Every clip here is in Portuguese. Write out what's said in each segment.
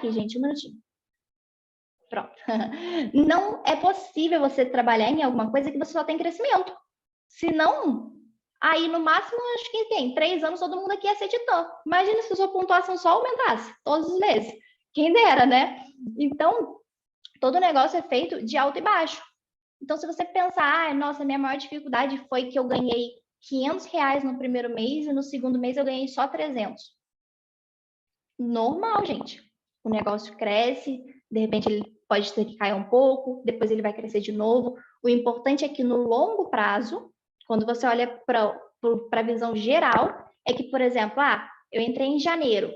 aqui, gente, um minutinho. Pronto. Não é possível você trabalhar em alguma coisa que você só tem crescimento. Senão, aí no máximo, acho que tem 3 anos, todo mundo aqui ia ser editor. Imagina se a sua pontuação só aumentasse todos os meses. Quem dera, né? Então, todo negócio é feito de alto e baixo. Então, se você pensar, nossa, minha maior dificuldade foi que eu ganhei R$ 500 no primeiro mês e no segundo mês eu ganhei só 300. Normal, gente. O negócio cresce, de repente ele pode ter que cair um pouco, depois ele vai crescer de novo. O importante é que no longo prazo, quando você olha para a visão geral, é que, por exemplo, eu entrei em janeiro.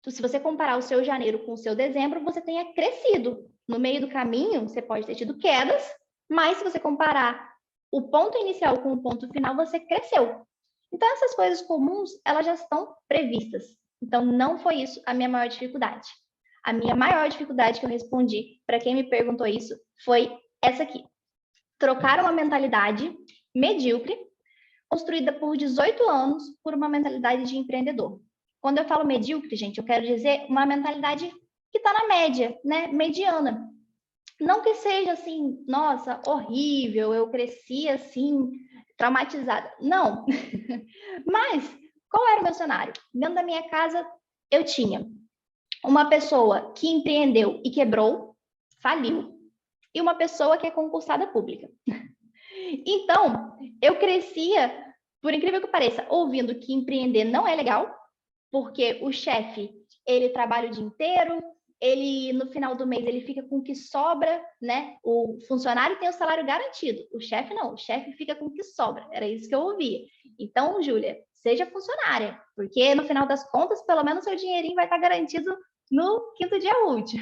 Então, se você comparar o seu janeiro com o seu dezembro, você tenha crescido. No meio do caminho, você pode ter tido quedas, mas se você comparar o ponto inicial com o ponto final, você cresceu. Então, essas coisas comuns, elas já estão previstas. Então, não foi isso a minha maior dificuldade. A minha maior dificuldade que eu respondi para quem me perguntou isso foi essa aqui. Trocar uma mentalidade medíocre, construída por 18 anos, por uma mentalidade de empreendedor. Quando eu falo medíocre, gente, eu quero dizer uma mentalidade que está na média, né? Mediana. Não que seja assim, nossa, horrível, eu cresci assim, traumatizada. Não. Mas, qual era o meu cenário? Dentro da minha casa, eu tinha uma pessoa que empreendeu e quebrou, faliu, e uma pessoa que é concursada pública. Então, eu crescia, por incrível que pareça, ouvindo que empreender não é legal, porque o chefe, ele trabalha o dia inteiro, ele, no final do mês, ele fica com o que sobra, né? O funcionário tem o salário garantido, o chefe não, o chefe fica com o que sobra, era isso que eu ouvia. Então, Júlia, seja funcionária, porque no final das contas, pelo menos seu dinheirinho vai estar garantido no 5º dia útil.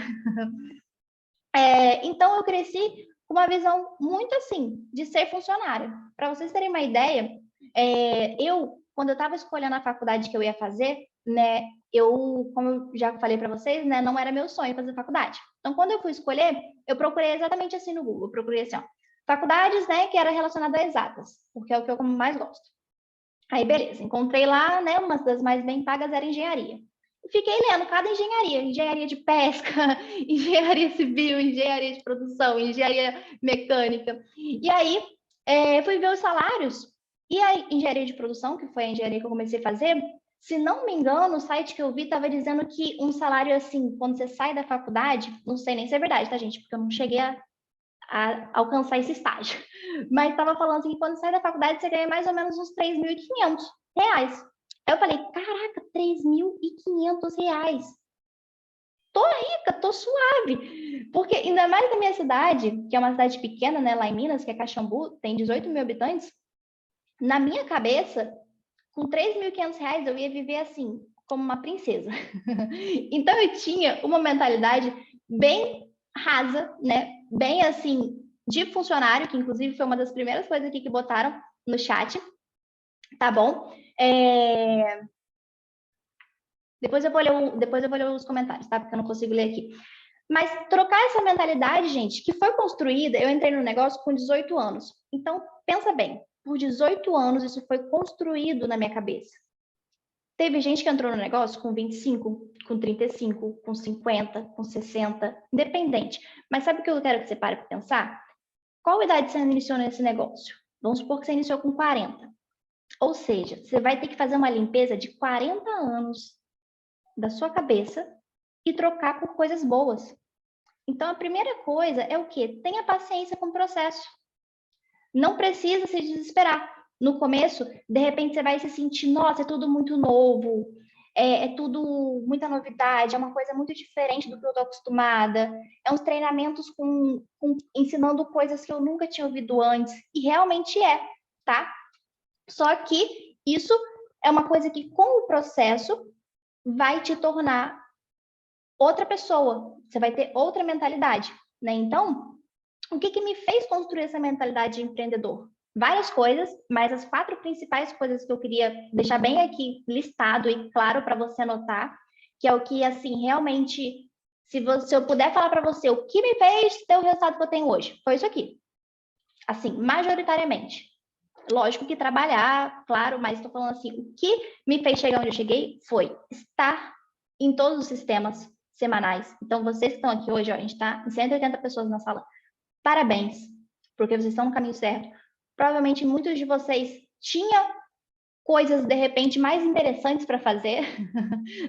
Então, eu cresci com uma visão muito assim, de ser funcionária. Para vocês terem uma ideia, quando eu estava escolhendo a faculdade que eu ia fazer, né, como eu já falei para vocês, né, não era meu sonho fazer faculdade. Então, quando eu fui escolher, eu procurei exatamente assim no Google, eu procurei assim, faculdades, né, que era relacionada a exatas, porque é o que eu mais gosto. Aí, beleza, encontrei lá, né, uma das mais bem pagas era engenharia. Fiquei lendo cada engenharia de pesca, engenharia civil, engenharia de produção, engenharia mecânica. E aí, fui ver os salários, e a engenharia de produção, que foi a engenharia que eu comecei a fazer, se não me engano, o site que eu vi estava dizendo que um salário assim, quando você sai da faculdade, não sei nem se é verdade, tá, gente? Porque eu não cheguei a alcançar esse estágio. Mas estava falando assim que quando sai da faculdade, você ganha mais ou menos uns R$ 3.500. Aí eu falei, caraca, R$ 3.500. Tô rica, tô suave. Porque ainda mais na minha cidade, que é uma cidade pequena, né, lá em Minas, que é Caxambu, tem 18 mil habitantes, na minha cabeça, com R$ 3.500 eu ia viver assim, como uma princesa. Então eu tinha uma mentalidade bem rasa, né? Bem assim, de funcionário, que inclusive foi uma das primeiras coisas aqui que botaram no chat, tá bom? Depois eu vou ler os comentários, tá? Porque eu não consigo ler aqui. Mas trocar essa mentalidade, gente, que foi construída, eu entrei no negócio com 18 anos. Então, pensa bem, por 18 anos isso foi construído na minha cabeça. Teve gente que entrou no negócio com 25, com 35, com 50, com 60, independente. Mas sabe o que eu quero que você pare para pensar? Qual idade você iniciou nesse negócio? Vamos supor que você iniciou com 40. Ou seja, você vai ter que fazer uma limpeza de 40 anos da sua cabeça e trocar por coisas boas. Então, a primeira coisa é o quê? Tenha paciência com o processo. Não precisa se desesperar. No começo, de repente, você vai se sentir, nossa, é tudo muito novo, é tudo muita novidade, é uma coisa muito diferente do que eu estou acostumada, é uns treinamentos ensinando coisas que eu nunca tinha ouvido antes, e realmente tá? Só que isso é uma coisa que, com o processo, vai te tornar outra pessoa, você vai ter outra mentalidade, né? Então, o que me fez construir essa mentalidade de empreendedor? Várias coisas, mas as 4 principais coisas que eu queria deixar bem aqui listado e claro para você anotar, que é o que, assim, realmente, se eu puder falar para você o que me fez ter o resultado que eu tenho hoje, foi isso aqui. Assim, majoritariamente. Lógico que trabalhar, claro, mas estou falando assim, o que me fez chegar onde eu cheguei foi estar em todos os sistemas, semanais. Então, vocês que estão aqui hoje, ó, a gente está em 180 pessoas na sala. Parabéns, porque vocês estão no caminho certo. Provavelmente muitos de vocês tinham coisas, de repente, mais interessantes para fazer.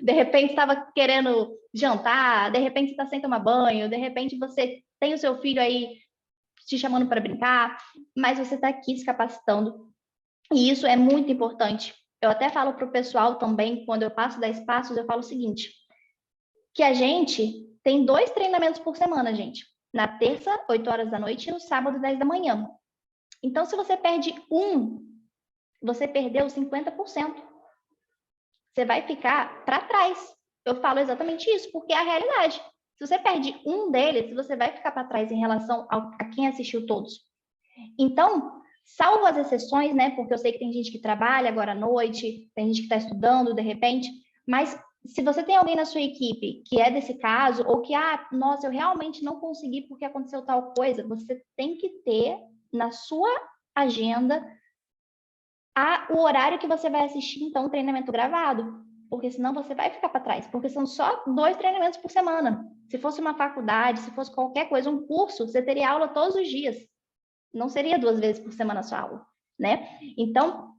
De repente, estava querendo jantar, de repente, está sem tomar banho, de repente, você tem o seu filho aí te chamando para brincar, mas você está aqui se capacitando. E isso é muito importante. Eu até falo para o pessoal também, quando eu passo 10 passos, eu falo o seguinte, que a gente tem 2 treinamentos por semana, gente. Na terça, 8 horas da noite, e no sábado, 10 da manhã. Então, se você perde você perdeu 50%. Você vai ficar para trás. Eu falo exatamente isso, porque é a realidade. Se você perde um deles, você vai ficar para trás em relação a quem assistiu todos. Então, salvo as exceções, né? Porque eu sei que tem gente que trabalha agora à noite, tem gente que está estudando de repente, mas se você tem alguém na sua equipe que é desse caso, ou que, nossa, eu realmente não consegui porque aconteceu tal coisa, você tem que ter na sua agenda o horário que você vai assistir, então, o treinamento gravado, porque senão você vai ficar para trás, porque são só 2 treinamentos por semana. Se fosse uma faculdade, se fosse qualquer coisa, um curso, você teria aula todos os dias. Não seria 2 vezes por semana a sua aula, né? Então,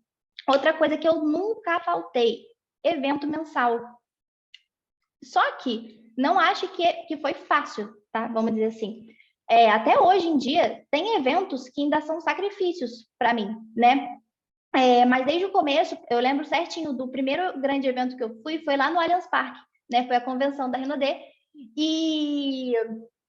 outra coisa que eu nunca faltei, evento mensal. Só que não acho que foi fácil, tá? Vamos dizer assim. Até hoje em dia, tem eventos que ainda são sacrifícios para mim, né? Mas desde o começo, eu lembro certinho do primeiro grande evento que eu fui, foi lá no Allianz Parque, né? Foi a convenção da Renaudet, e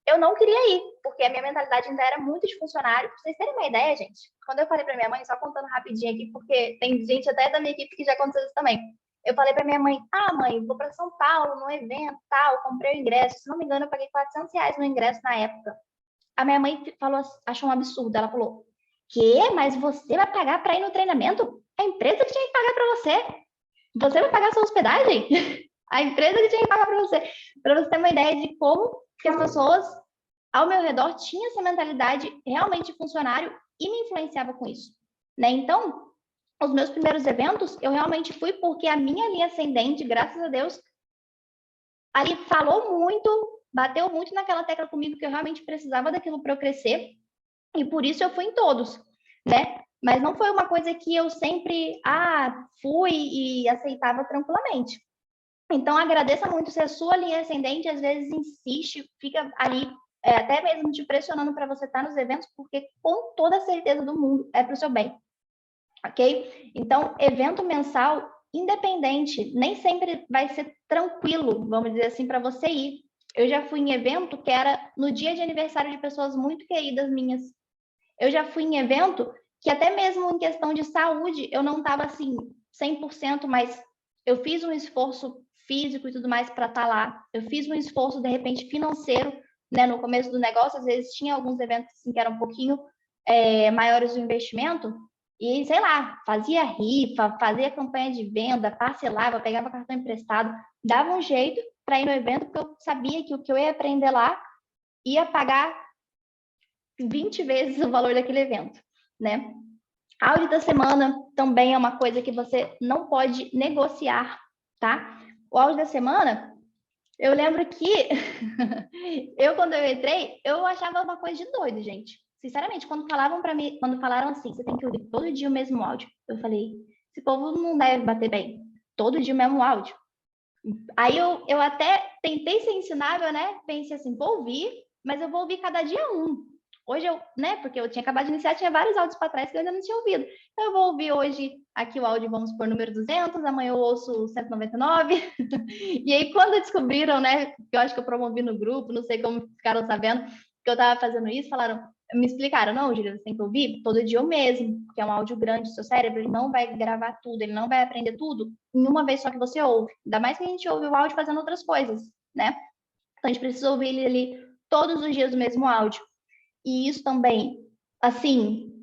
eu não queria ir, porque a minha mentalidade ainda era muito de funcionário. Pra vocês terem uma ideia, gente, quando eu falei pra minha mãe, só contando rapidinho aqui, porque tem gente até da minha equipe que já aconteceu isso também. Eu falei pra minha mãe, mãe, vou pra São Paulo, num evento, tal, comprei o ingresso. Se não me engano, eu paguei R$ 400 no ingresso na época. A minha mãe falou, achou um absurdo, ela falou, que? Mas você vai pagar para ir no treinamento? A empresa que tinha que pagar para você. Você vai pagar sua hospedagem? A empresa que tinha que pagar para você. Para você ter uma ideia de como que as pessoas ao meu redor tinham essa mentalidade realmente de funcionário e me influenciava com isso, né? Então, os meus primeiros eventos, eu realmente fui porque a minha linha ascendente, graças a Deus, ali falou muito, bateu muito naquela tecla comigo que eu realmente precisava daquilo para eu crescer. E por isso eu fui em todos, né? Mas não foi uma coisa que eu sempre, fui e aceitava tranquilamente. Então, agradeça muito se a sua linha ascendente às vezes insiste, fica ali, até mesmo te pressionando para você estar nos eventos, porque com toda a certeza do mundo é para o seu bem, ok? Então, evento mensal, independente, nem sempre vai ser tranquilo, vamos dizer assim, para você ir. Eu já fui em evento que era no dia de aniversário de pessoas muito queridas minhas. Eu já fui em evento que até mesmo em questão de saúde, eu não estava assim 100%, mas eu fiz um esforço físico e tudo mais para estar lá. Eu fiz um esforço, de repente, financeiro, né? No começo do negócio, às vezes tinha alguns eventos assim, que eram um pouquinho maiores o investimento, e sei lá, fazia rifa, fazia campanha de venda, parcelava, pegava cartão emprestado, dava um jeito para ir no evento, porque eu sabia que o que eu ia aprender lá ia pagar 20 vezes o valor daquele evento, né? Áudio da semana também é uma coisa que você não pode negociar, tá? O áudio da semana, eu lembro que quando eu entrei, eu achava uma coisa de doido, gente. Sinceramente, quando falavam para mim, quando falaram assim, você tem que ouvir todo dia o mesmo áudio, eu falei, esse povo não deve bater bem, todo dia o mesmo áudio. Aí eu até tentei ser ensinável, né? Pensei assim, vou ouvir, mas eu vou ouvir cada dia um. Hoje né? Porque eu tinha acabado de iniciar, tinha vários áudios para trás que eu ainda não tinha ouvido. Então eu vou ouvir hoje aqui o áudio, vamos por número 200, amanhã eu ouço o 199. E aí quando descobriram, né? Que eu acho que eu promovi no grupo, não sei como ficaram sabendo que eu estava fazendo isso, me explicaram, não, Julia, você tem que ouvir todo dia o mesmo, porque é um áudio grande, o seu cérebro ele não vai gravar tudo, ele não vai aprender tudo em uma vez só que você ouve. Ainda mais que a gente ouve o áudio fazendo outras coisas, né? Então a gente precisa ouvir ele ali todos os dias o mesmo áudio. E isso também, assim,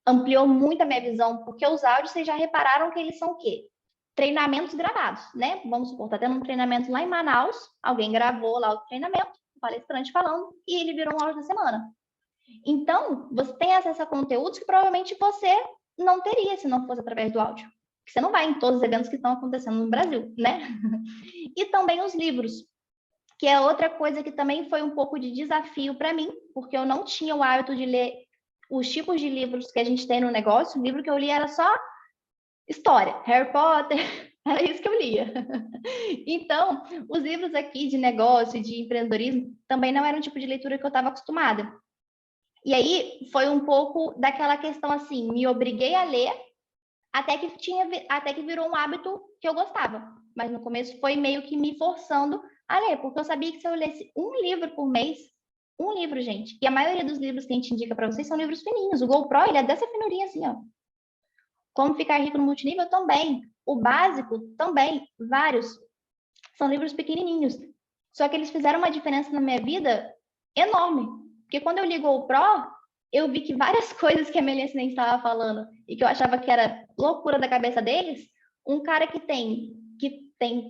ampliou muito a minha visão, porque os áudios, vocês já repararam que eles são o quê? Treinamentos gravados, né? Vamos supor, tá tendo um treinamento lá em Manaus, alguém gravou lá o treinamento, o palestrante falando, e ele virou um áudio da semana. Então, você tem acesso a conteúdos que provavelmente você não teria se não fosse através do áudio. Porque você não vai em todos os eventos que estão acontecendo no Brasil, né? E também os livros, que é outra coisa que também foi um pouco de desafio para mim, porque eu não tinha o hábito de ler os tipos de livros que a gente tem no negócio. O livro que eu li era só história, Harry Potter, era isso que eu lia. Então, os livros aqui de negócio, de empreendedorismo, também não era um tipo de leitura que eu estava acostumada. E aí, foi um pouco daquela questão assim, me obriguei a ler, até que virou um hábito que eu gostava. Mas no começo foi meio que me forçando a ler, porque eu sabia que se eu lesse um livro por mês, um livro, gente, e a maioria dos livros que a gente indica para vocês são livros fininhos. O GoPro, ele é dessa finurinha assim, ó. Como Ficar Rico no Multinível também. O Básico também, vários. São livros pequenininhos. Só que eles fizeram uma diferença na minha vida enorme. Porque quando eu li GoPro, eu vi que várias coisas que a Melissa nem estava falando e que eu achava que era loucura da cabeça deles, um cara que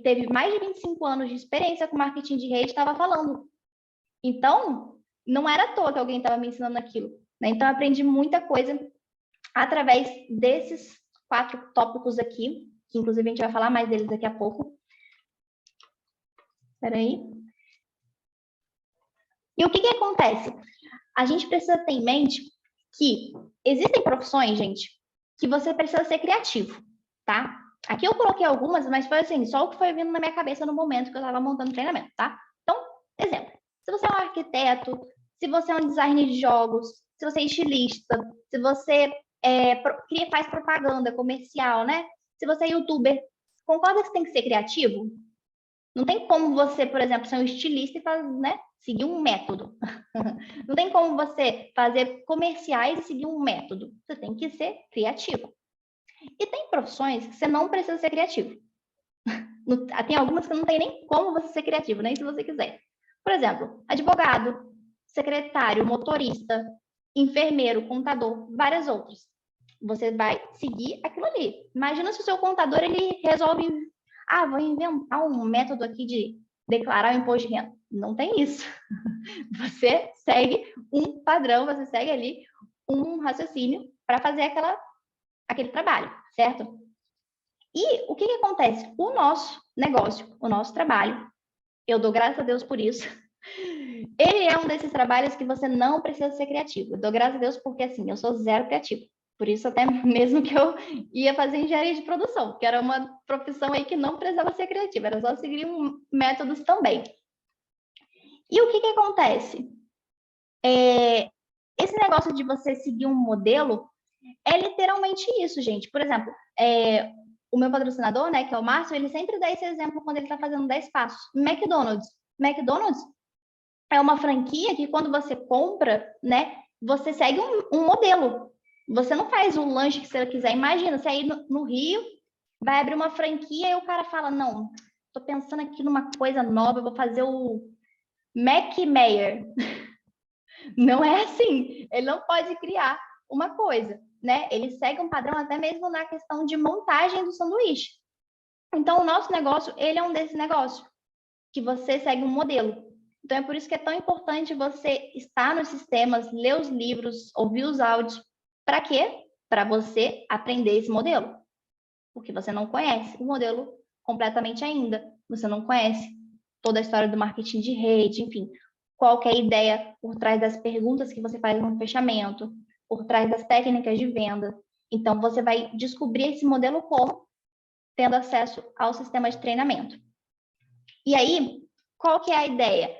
teve mais de 25 anos de experiência com marketing de rede estava falando. Então, não era à toa que alguém estava me ensinando aquilo. Né? Então, eu aprendi muita coisa através desses 4 tópicos aqui, que inclusive a gente vai falar mais deles daqui a pouco. Espera aí. E o que acontece? A gente precisa ter em mente que existem profissões, gente, que você precisa ser criativo, tá? Aqui eu coloquei algumas, mas foi assim, só o que foi vindo na minha cabeça no momento que eu estava montando o treinamento, tá? Então, exemplo, se você é um arquiteto, se você é um designer de jogos, se você é estilista, se você faz propaganda comercial, né? Se você é youtuber, concorda que você tem que ser criativo? Não tem como você, por exemplo, ser um estilista e né, seguir um método. Não tem como você fazer comerciais e seguir um método. Você tem que ser criativo. E tem profissões que você não precisa ser criativo. Tem algumas que não tem nem como você ser criativo, nem se você quiser. Por exemplo, advogado, secretário, motorista, enfermeiro, contador, várias outras. Você vai seguir aquilo ali. Imagina se o seu contador ele resolve, vou inventar um método aqui de declarar o imposto de renda. Não tem isso. Você segue um padrão, você segue ali um raciocínio para fazer aquele trabalho, certo? E o que acontece? O nosso negócio, o nosso trabalho, eu dou graças a Deus por isso, ele é um desses trabalhos que você não precisa ser criativo. Eu dou graças a Deus porque, assim, eu sou zero criativo. Por isso, até mesmo que eu ia fazer engenharia de produção, que era uma profissão aí que não precisava ser criativa, era só seguir métodos também. E o que acontece? Esse negócio de você seguir um modelo é literalmente isso, gente. Por exemplo, o meu patrocinador, né, que é o Márcio, ele sempre dá esse exemplo quando ele está fazendo 10 passos. McDonald's. McDonald's é uma franquia que quando você compra, né, você segue um modelo. Você não faz o lanche que você quiser. Imagina, você aí no Rio, vai abrir uma franquia e o cara fala, não, tô pensando aqui numa coisa nova, eu vou fazer o Mac Meyer. Não é assim. Ele não pode criar uma coisa, né? Ele segue um padrão até mesmo na questão de montagem do sanduíche. Então, o nosso negócio, ele é um desses negócios, que você segue um modelo. Então, é por isso que é tão importante você estar nos sistemas, ler os livros, ouvir os áudios. Para quê? Para você aprender esse modelo. Porque você não conhece o modelo completamente ainda. Você não conhece toda a história do marketing de rede, enfim. Qual que é a ideia por trás das perguntas que você faz no fechamento, por trás das técnicas de venda. Então, você vai descobrir esse modelo como? Tendo acesso ao sistema de treinamento. E aí, qual que é a ideia?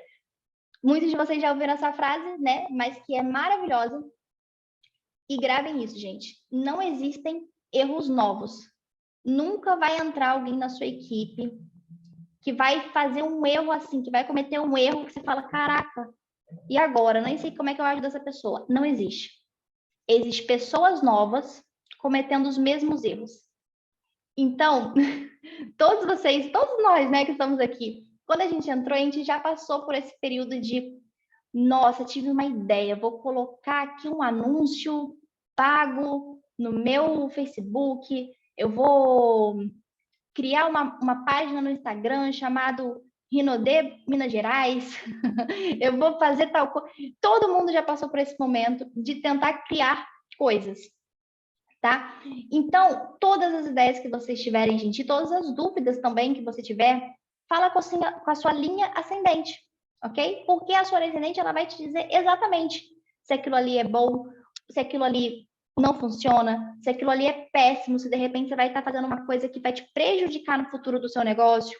Muitos de vocês já ouviram essa frase, né? Mas que é maravilhosa. E gravem isso, gente. Não existem erros novos. Nunca vai entrar alguém na sua equipe que vai fazer um erro assim, que vai cometer um erro que você fala, caraca, e agora? Nem sei como é que eu ajudo essa pessoa. Não existe. Existem pessoas novas cometendo os mesmos erros. Então, todos vocês, todos nós, né, que estamos aqui, quando a gente entrou, a gente já passou por esse período de, nossa, tive uma ideia, vou colocar aqui um anúncio pago no meu Facebook, eu vou criar uma página no Instagram chamado Rinodê Minas Gerais, eu vou fazer tal coisa. Todo mundo já passou por esse momento de tentar criar coisas, tá? Então, todas as ideias que vocês tiverem, gente, e todas as dúvidas também que você tiver, fala com a sua linha ascendente. ok? Porque a sua ascendente, ela vai te dizer exatamente se aquilo ali é bom, se aquilo ali não funciona, se aquilo ali é péssimo, se de repente você vai estar fazendo uma coisa que vai te prejudicar no futuro do seu negócio.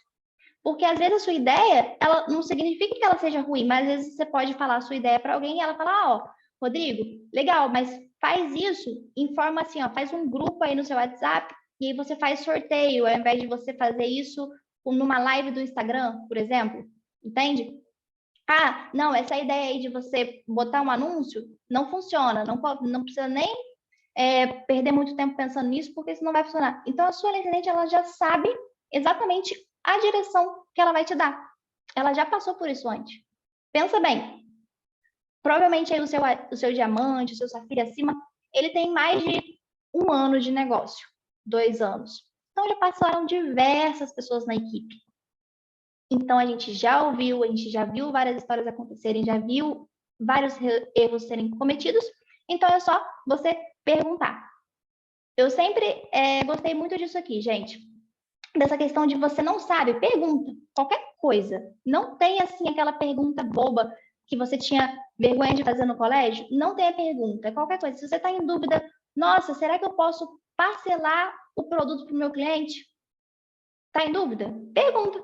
Porque às vezes a sua ideia, ela não significa que ela seja ruim, mas às vezes você pode falar a sua ideia para alguém e ela fala, ah, ó, Rodrigo, legal, mas faz isso, informa assim, ó, faz um grupo aí no seu WhatsApp e aí você faz sorteio, ao invés de você fazer isso numa live do Instagram, por exemplo, entende? Ah, não, essa ideia aí de você botar um anúncio não funciona, não precisa nem perder muito tempo pensando nisso, porque isso não vai funcionar. Então, a sua ascendente, ela já sabe exatamente a direção que ela vai te dar. Ela já passou por isso antes. Pensa bem, provavelmente aí o seu diamante, o seu safira acima, ele tem mais de 1 ano de negócio, 2 anos. Então, já passaram diversas pessoas na equipe. Então, a gente já ouviu, a gente já viu várias histórias acontecerem, já viu vários erros serem cometidos. Então, é só você perguntar. Eu sempre gostei muito disso aqui, gente. Dessa questão de você não sabe, pergunta qualquer coisa. Não tem, assim, aquela pergunta boba que você tinha vergonha de fazer no colégio. Não tenha pergunta, qualquer coisa. Se você está em dúvida, nossa, será que eu posso parcelar o produto para o meu cliente? Está em dúvida? Pergunta,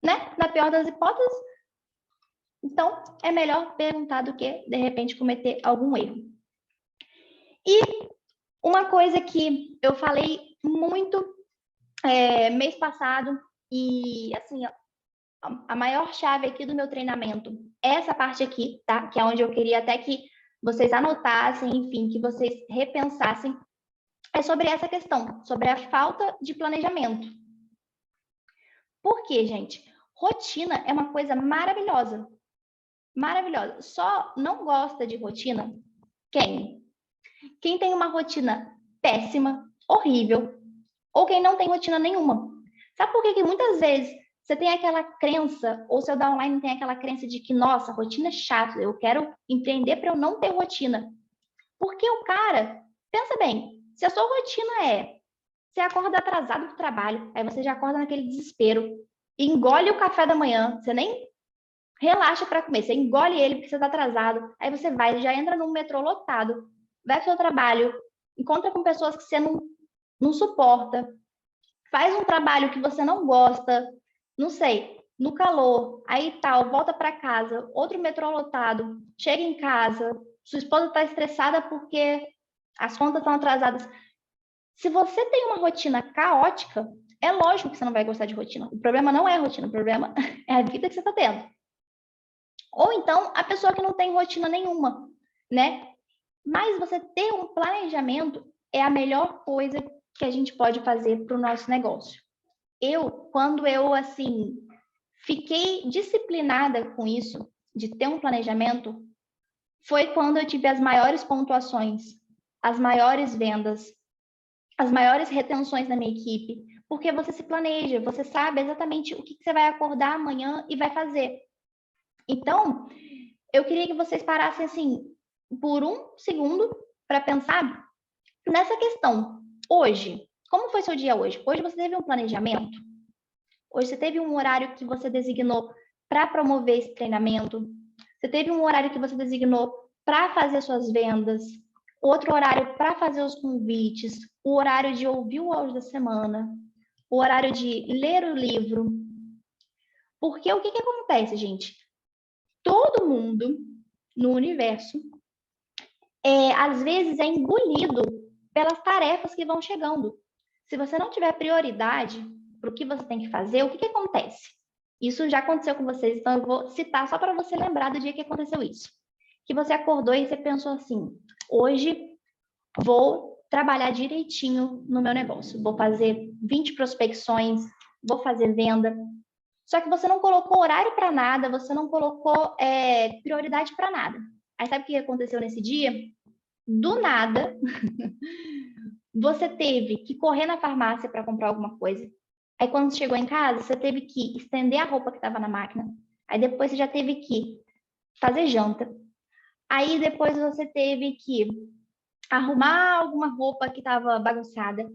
né? Na pior das hipóteses. Então, é melhor perguntar do que, de repente, cometer algum erro. E uma coisa que eu falei muito mês passado, e assim, a maior chave aqui do meu treinamento é essa parte aqui, tá? Que é onde eu queria até que vocês anotassem, enfim, que vocês repensassem, é sobre essa questão, sobre a falta de planejamento. Por quê, gente? Rotina é uma coisa maravilhosa. Maravilhosa. Só não gosta de rotina quem? Quem tem uma rotina péssima, horrível, ou quem não tem rotina nenhuma. Sabe por que muitas vezes você tem aquela crença, ou seu downline tem aquela crença de que, nossa, rotina é chato, eu quero empreender para eu não ter rotina. Porque o cara, pensa bem, se a sua rotina você acorda atrasado do trabalho, aí você já acorda naquele desespero, engole o café da manhã, você nem relaxa para comer, você engole ele porque você está atrasado, aí você vai, já entra num metrô lotado, vai para o seu trabalho, encontra com pessoas que você não suporta, faz um trabalho que você não gosta, não sei, no calor, aí tal, volta para casa, outro metrô lotado, chega em casa, sua esposa está estressada porque as contas estão atrasadas. Se você tem uma rotina caótica, é lógico que você não vai gostar de rotina. O problema não é a rotina, o problema é a vida que você está tendo. Ou então, a pessoa que não tem rotina nenhuma, né? Mas você ter um planejamento é a melhor coisa que a gente pode fazer para o nosso negócio. Quando eu, assim, fiquei disciplinada com isso, de ter um planejamento, foi quando eu tive as maiores pontuações, as maiores vendas, as maiores retenções na minha equipe, porque você se planeja, você sabe exatamente o que você vai acordar amanhã e vai fazer. Então, eu queria que vocês parassem, assim, por um segundo para pensar nessa questão. Hoje, como foi seu dia hoje? Hoje você teve um planejamento? Hoje você teve um horário que você designou para promover esse treinamento? Você teve um horário que você designou para fazer suas vendas? Outro horário para fazer os convites? O horário de ouvir o áudio da semana? O horário de ler o livro? Porque o que acontece, gente? Todo mundo no universo às vezes é engolido pelas tarefas que vão chegando. Se você não tiver prioridade para o que você tem que fazer, o que acontece? Isso já aconteceu com vocês, então eu vou citar só para você lembrar do dia que aconteceu isso. Que você acordou e você pensou assim, hoje vou trabalhar direitinho no meu negócio, vou fazer 20 prospecções, vou fazer venda. Só que você não colocou horário para nada, você não colocou prioridade para nada. Aí sabe o que aconteceu nesse dia? Do nada, você teve que correr na farmácia para comprar alguma coisa. Aí quando você chegou em casa, você teve que estender a roupa que estava na máquina. Aí depois você já teve que fazer janta. Aí depois você teve que arrumar alguma roupa que estava bagunçada.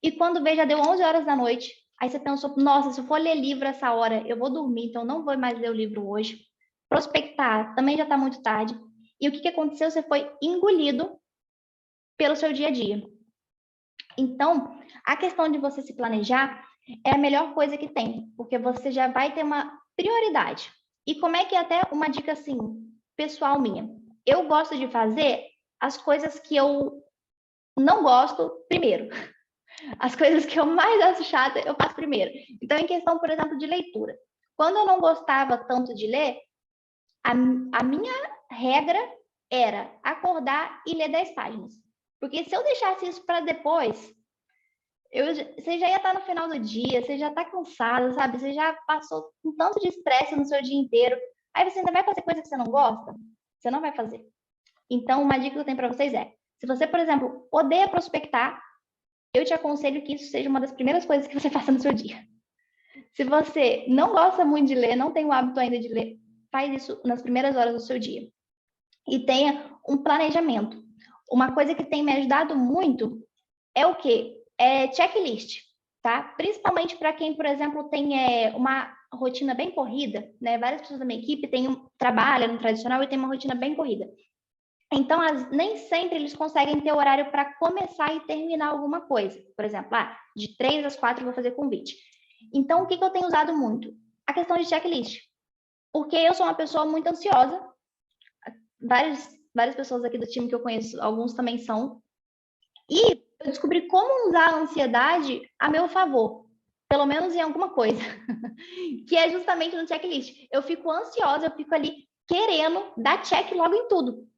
E quando veio, já deu 11 horas da noite. Aí você pensou, nossa, se eu for ler livro essa hora, eu vou dormir, então não vou mais ler o livro hoje. prospectar, também já está muito tarde. E o que aconteceu? Você foi engolido pelo seu dia a dia. Então, a questão de você se planejar é a melhor coisa que tem, porque você já vai ter uma prioridade. E como é que é até uma dica assim, pessoal minha? Eu gosto de fazer as coisas que eu não gosto primeiro. As coisas que eu mais acho chata, eu faço primeiro. Então, em questão, por exemplo, de leitura. Quando eu não gostava tanto de ler, a minha regra era acordar e ler 10 páginas. Porque se eu deixasse isso para depois, você já ia estar no final do dia, você já está cansado, sabe? Você já passou um tanto de estresse no seu dia inteiro. Aí você ainda vai fazer coisa que você não gosta? Você não vai fazer. Então, uma dica que eu tenho para vocês é: se você, por exemplo, odeia prospectar, eu te aconselho que isso seja uma das primeiras coisas que você faça no seu dia. Se você não gosta muito de ler, não tem o hábito ainda de ler, faz isso nas primeiras horas do seu dia. E tenha um planejamento. Uma coisa que tem me ajudado muito é o quê? É checklist, tá? Principalmente para quem, por exemplo, tem uma rotina bem corrida, né? Várias pessoas da minha equipe trabalham no tradicional e tem uma rotina bem corrida. Então, nem sempre eles conseguem ter horário para começar e terminar alguma coisa. Por exemplo, de 3 às 4 eu vou fazer convite. Então, o que eu tenho usado muito? A questão de checklist. Porque eu sou uma pessoa muito ansiosa. Várias pessoas aqui do time que eu conheço, alguns também são. E eu descobri como usar a ansiedade a meu favor. Pelo menos em alguma coisa. Que é justamente no checklist. Eu fico ansiosa, eu fico ali querendo dar check logo em tudo.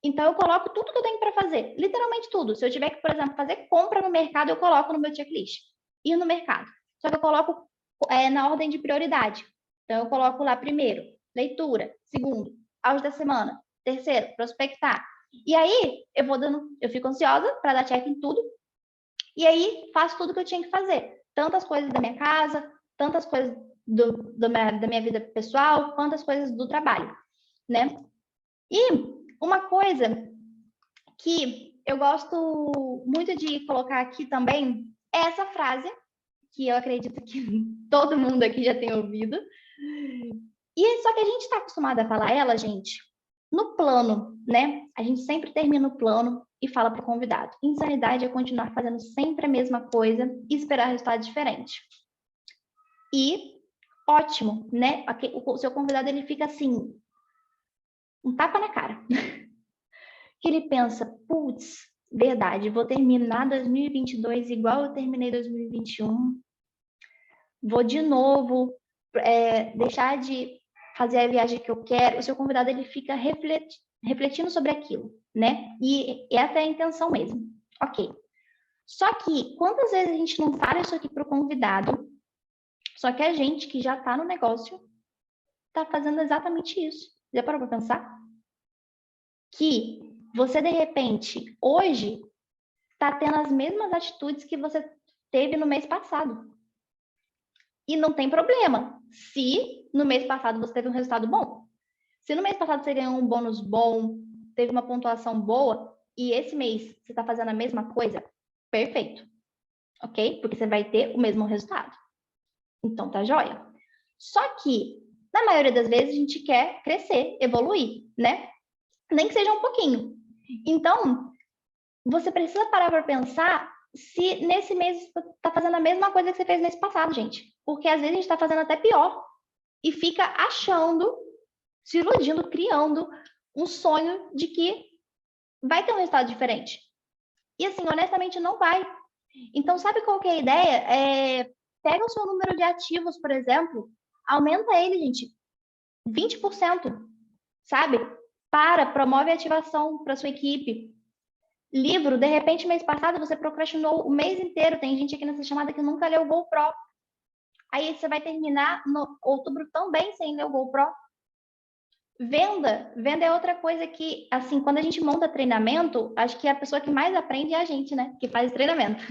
Então, eu coloco tudo que eu tenho para fazer, literalmente tudo. Se eu tiver que, por exemplo, fazer compra no mercado, eu coloco no meu checklist. Ir no mercado. Só que eu coloco na ordem de prioridade. Então, eu coloco lá primeiro, leitura. Segundo, auge da semana. Terceiro, prospectar. E aí, eu fico ansiosa para dar check em tudo. E aí, faço tudo que eu tinha que fazer. Tantas coisas da minha casa, tantas coisas da minha vida pessoal, quantas coisas do trabalho, né? E uma coisa que eu gosto muito de colocar aqui também é essa frase, que eu acredito que todo mundo aqui já tem ouvido. E só que a gente está acostumado a falar ela, gente, no plano, né? A gente sempre termina o plano e fala para o convidado. Insanidade é continuar fazendo sempre a mesma coisa e esperar resultado diferente. E ótimo, né? O seu convidado ele fica assim, um tapa na cara. Que ele pensa, putz, verdade, vou terminar 2022 igual eu terminei 2021, vou de novo deixar de fazer a viagem que eu quero. O seu convidado ele fica refletindo sobre aquilo, né? E essa é a intenção mesmo. Ok. Só que quantas vezes a gente não fala isso aqui para o convidado, só que a gente que já está no negócio está fazendo exatamente isso. Já parou para pensar? Que você, de repente, hoje, está tendo as mesmas atitudes que você teve no mês passado. E não tem problema se no mês passado você teve um resultado bom. Se no mês passado você ganhou um bônus bom, teve uma pontuação boa, e esse mês você está fazendo a mesma coisa, perfeito. Ok? Porque você vai ter o mesmo resultado. Então tá joia. Só que, na maioria das vezes, a gente quer crescer, evoluir, né? Nem que seja um pouquinho. Então, você precisa parar para pensar se nesse mês você está fazendo a mesma coisa que você fez no mês passado, gente. Porque às vezes a gente está fazendo até pior e fica achando, se iludindo, criando um sonho de que vai ter um resultado diferente. E assim, honestamente, não vai. Então, sabe qual que é a ideia? Pega o seu número de ativos, por exemplo, aumenta ele, gente, 20%, sabe? Promove a ativação para sua equipe. Livro, de repente, mês passado você procrastinou o mês inteiro. Tem gente aqui nessa chamada que nunca leu o GoPro. Aí você vai terminar no outubro também sem ler o GoPro. Venda é outra coisa que, assim, quando a gente monta treinamento, acho que a pessoa que mais aprende é a gente, né? Que faz treinamento.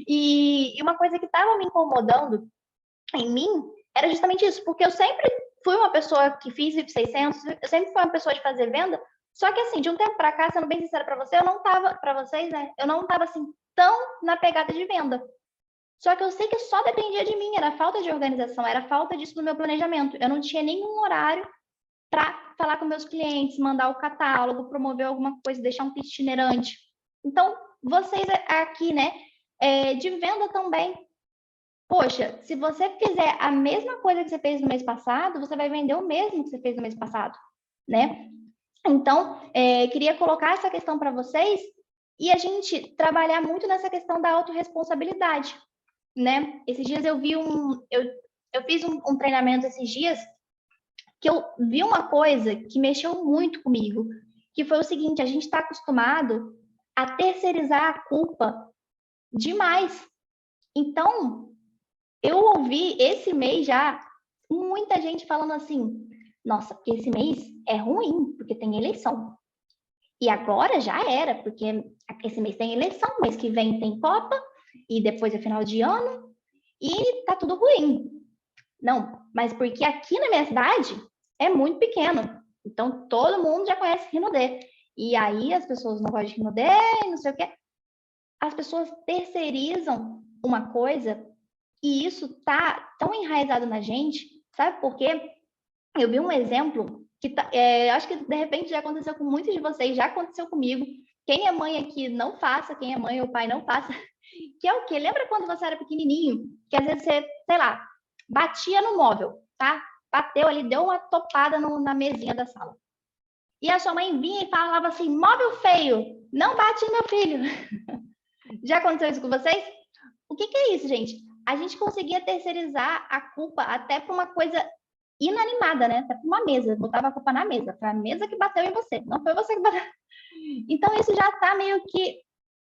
E uma coisa que estava me incomodando em mim era justamente isso, porque eu sempre fui uma pessoa que fiz VIP 600, eu sempre fui uma pessoa de fazer venda, só que assim, de um tempo para cá, sendo bem sincera para você, eu não tava, para vocês, né? Eu não tava assim tão na pegada de venda. Só que eu sei que só dependia de mim, era falta de organização, era falta disso no meu planejamento. Eu não tinha nenhum horário para falar com meus clientes, mandar o catálogo, promover alguma coisa, deixar um kit itinerante. Então, vocês aqui, né, de venda também. Poxa, se você fizer a mesma coisa que você fez no mês passado, você vai vender o mesmo que você fez no mês passado, né? Então, queria colocar essa questão para vocês e a gente trabalhar muito nessa questão da autorresponsabilidade, né? Esses dias eu fiz um treinamento esses dias que eu vi uma coisa que mexeu muito comigo, que foi o seguinte: a gente está acostumado a terceirizar a culpa demais. Então, eu ouvi esse mês já muita gente falando assim: nossa, porque esse mês é ruim, porque tem eleição. E agora já era, porque esse mês tem eleição, mês que vem tem Copa, e depois é final de ano, e tá tudo ruim. Não, mas porque aqui na minha cidade é muito pequeno. Então todo mundo já conhece Rinodê. E aí as pessoas não gostam de Rinodê, não sei o quê. As pessoas terceirizam uma coisa e isso tá tão enraizado na gente, sabe por quê? Eu vi um exemplo que acho que de repente já aconteceu com muitos de vocês, já aconteceu comigo. Quem é mãe aqui, não faça. Quem é mãe ou pai, não faça. Que é o quê? Lembra quando você era pequenininho? Que às vezes você, sei lá, batia no móvel, tá? Bateu ali, deu uma topada na mesinha da sala. E a sua mãe vinha e falava assim: móvel feio, não bate no meu filho. Já aconteceu isso com vocês? O que é isso, gente? A gente conseguia terceirizar a culpa até para uma coisa inanimada, né? Até para uma mesa. Botava a culpa na mesa. Foi a mesa que bateu em você, não foi você que bateu. Então, isso já está meio que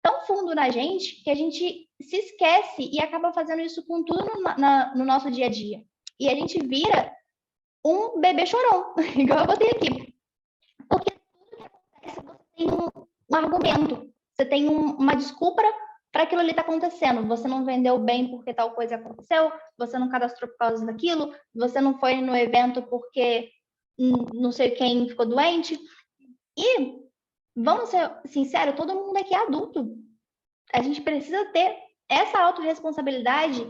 tão fundo na gente que a gente se esquece e acaba fazendo isso com tudo no nosso dia a dia. E a gente vira um bebê chorão, igual eu botei aqui. Porque tudo que acontece, você tem um argumento, você tem uma desculpa para aquilo ali tá acontecendo. Você não vendeu bem porque tal coisa aconteceu, você não cadastrou por causa daquilo, você não foi no evento porque não sei quem ficou doente. E, vamos ser sinceros, todo mundo aqui é adulto. A gente precisa ter essa autorresponsabilidade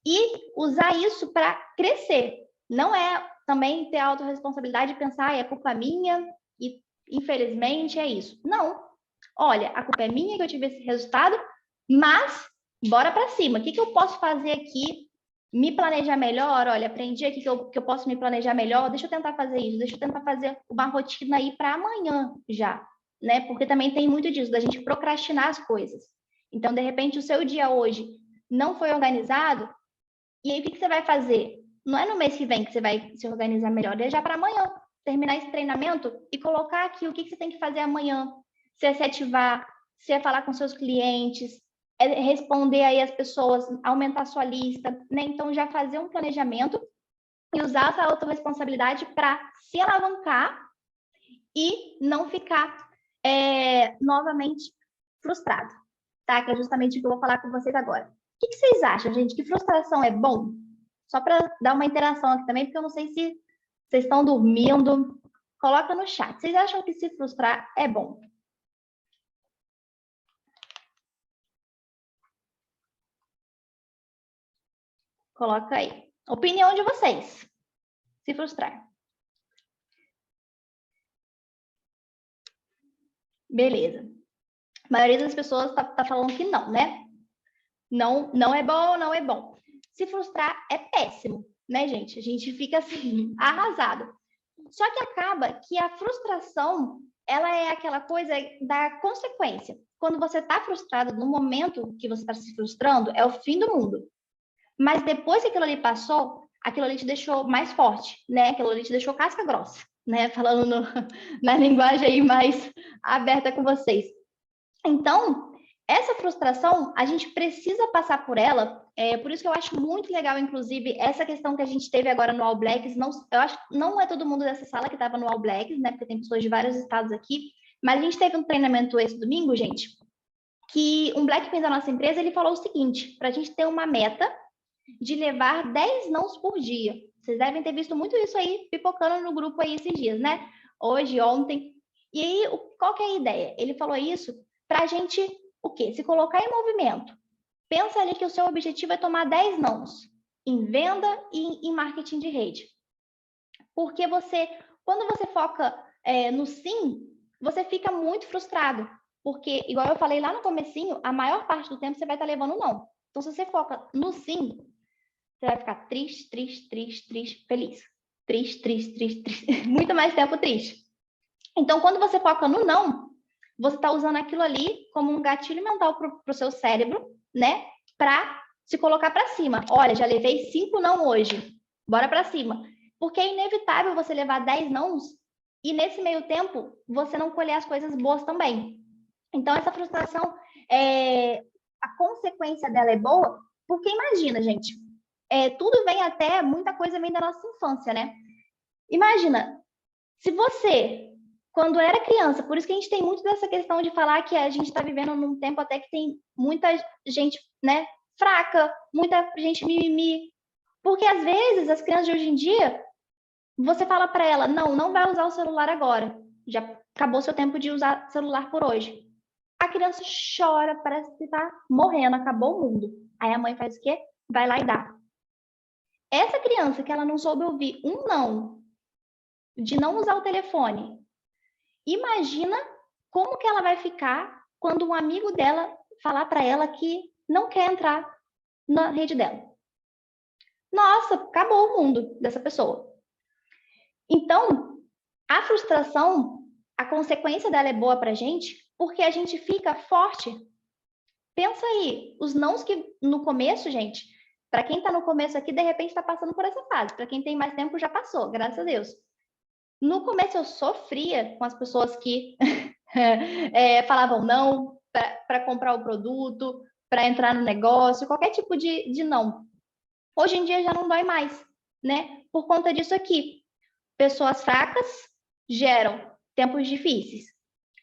e usar isso para crescer. Não é também ter a autorresponsabilidade e pensar, é culpa minha e infelizmente é isso. Não. Olha, a culpa é minha que eu tive esse resultado, mas bora para cima. O que eu posso fazer aqui? Me planejar melhor. Olha, aprendi aqui que eu posso me planejar melhor. Deixa eu tentar fazer isso. Deixa eu tentar fazer uma rotina aí para amanhã já, né? Porque também tem muito disso, da gente procrastinar as coisas. Então, de repente, o seu dia hoje não foi organizado, e aí o que você vai fazer? Não é no mês que vem que você vai se organizar melhor, é já para amanhã. Terminar esse treinamento e colocar aqui o que você tem que fazer amanhã. Se é se ativar, se é falar com seus clientes, é responder aí as pessoas, aumentar a sua lista, né? Então, já fazer um planejamento e usar essa autorresponsabilidade para se alavancar e não ficar novamente frustrado, tá? Que é justamente o que eu vou falar com vocês agora. O que vocês acham, gente? Que frustração é bom? Só para dar uma interação aqui também, porque eu não sei se vocês estão dormindo. Coloca no chat. Vocês acham que se frustrar é bom? Coloca aí. Opinião de vocês. Se frustrar. Beleza. A maioria das pessoas tá falando que não, né? Não, não é bom, não é bom. Se frustrar é péssimo, né, gente? A gente fica assim, arrasado. Só que acaba que a frustração, ela é aquela coisa da consequência. Quando você está frustrado, no momento que você está se frustrando, é o fim do mundo. Mas depois que aquilo ali passou, aquilo ali te deixou mais forte, né? Aquilo ali te deixou casca grossa, né? Falando na linguagem aí mais aberta com vocês. Então, essa frustração, a gente precisa passar por ela. Por isso que eu acho muito legal, inclusive, essa questão que a gente teve agora no All Blacks. Não, eu acho que não é todo mundo dessa sala que estava no All Blacks, né? Porque tem pessoas de vários estados aqui. Mas a gente teve um treinamento esse domingo, gente, que um Black Pin da nossa empresa, ele falou o seguinte, para a gente ter uma meta de levar 10 nãos por dia. Vocês devem ter visto muito isso aí, pipocando no grupo aí esses dias, né? Hoje, ontem. E aí, qual que é a ideia? Ele falou isso para a gente, o quê? Se colocar em movimento. Pensa ali que o seu objetivo é tomar 10 nãos em venda e em marketing de rede. Porque você quando você foca no sim, você fica muito frustrado, porque, igual eu falei lá no comecinho, a maior parte do tempo você vai estar levando não. Então, se você foca no sim, você vai ficar triste, triste, triste, triste, feliz. Triste, triste, triste, triste. Muito mais tempo triste. Então, quando você foca no não, você está usando aquilo ali como um gatilho mental para o seu cérebro, né? Para se colocar para cima. Olha, já levei 5 não hoje. Bora para cima. Porque é inevitável você levar 10 nãos e nesse meio tempo você não colher as coisas boas também. Então, essa frustração, a consequência dela é boa, porque imagina, gente, tudo vem até, muita coisa vem da nossa infância, né? Imagina, se você, quando era criança, por isso que a gente tem muito dessa questão de falar que a gente está vivendo num tempo até que tem muita gente, né, fraca, muita gente mimimi, porque às vezes as crianças de hoje em dia, você fala para ela, não, não vai usar o celular agora, já acabou seu tempo de usar celular por hoje. A criança chora, parece que está morrendo, acabou o mundo. Aí a mãe faz o quê? Vai lá e dá. Essa criança que ela não soube ouvir um não, de não usar o telefone, imagina como que ela vai ficar quando um amigo dela falar para ela que não quer entrar na rede dela. Nossa, acabou o mundo dessa pessoa. Então, a frustração, a consequência dela é boa para a gente, porque a gente fica forte. Pensa aí, os nãos que no começo, gente, para quem está no começo aqui, de repente está passando por essa fase. Para quem tem mais tempo, já passou, graças a Deus. No começo eu sofria com as pessoas que falavam não para comprar o produto, para entrar no negócio, qualquer tipo de não. Hoje em dia já não dói mais, né? Por conta disso aqui. Pessoas fracas geram tempos difíceis.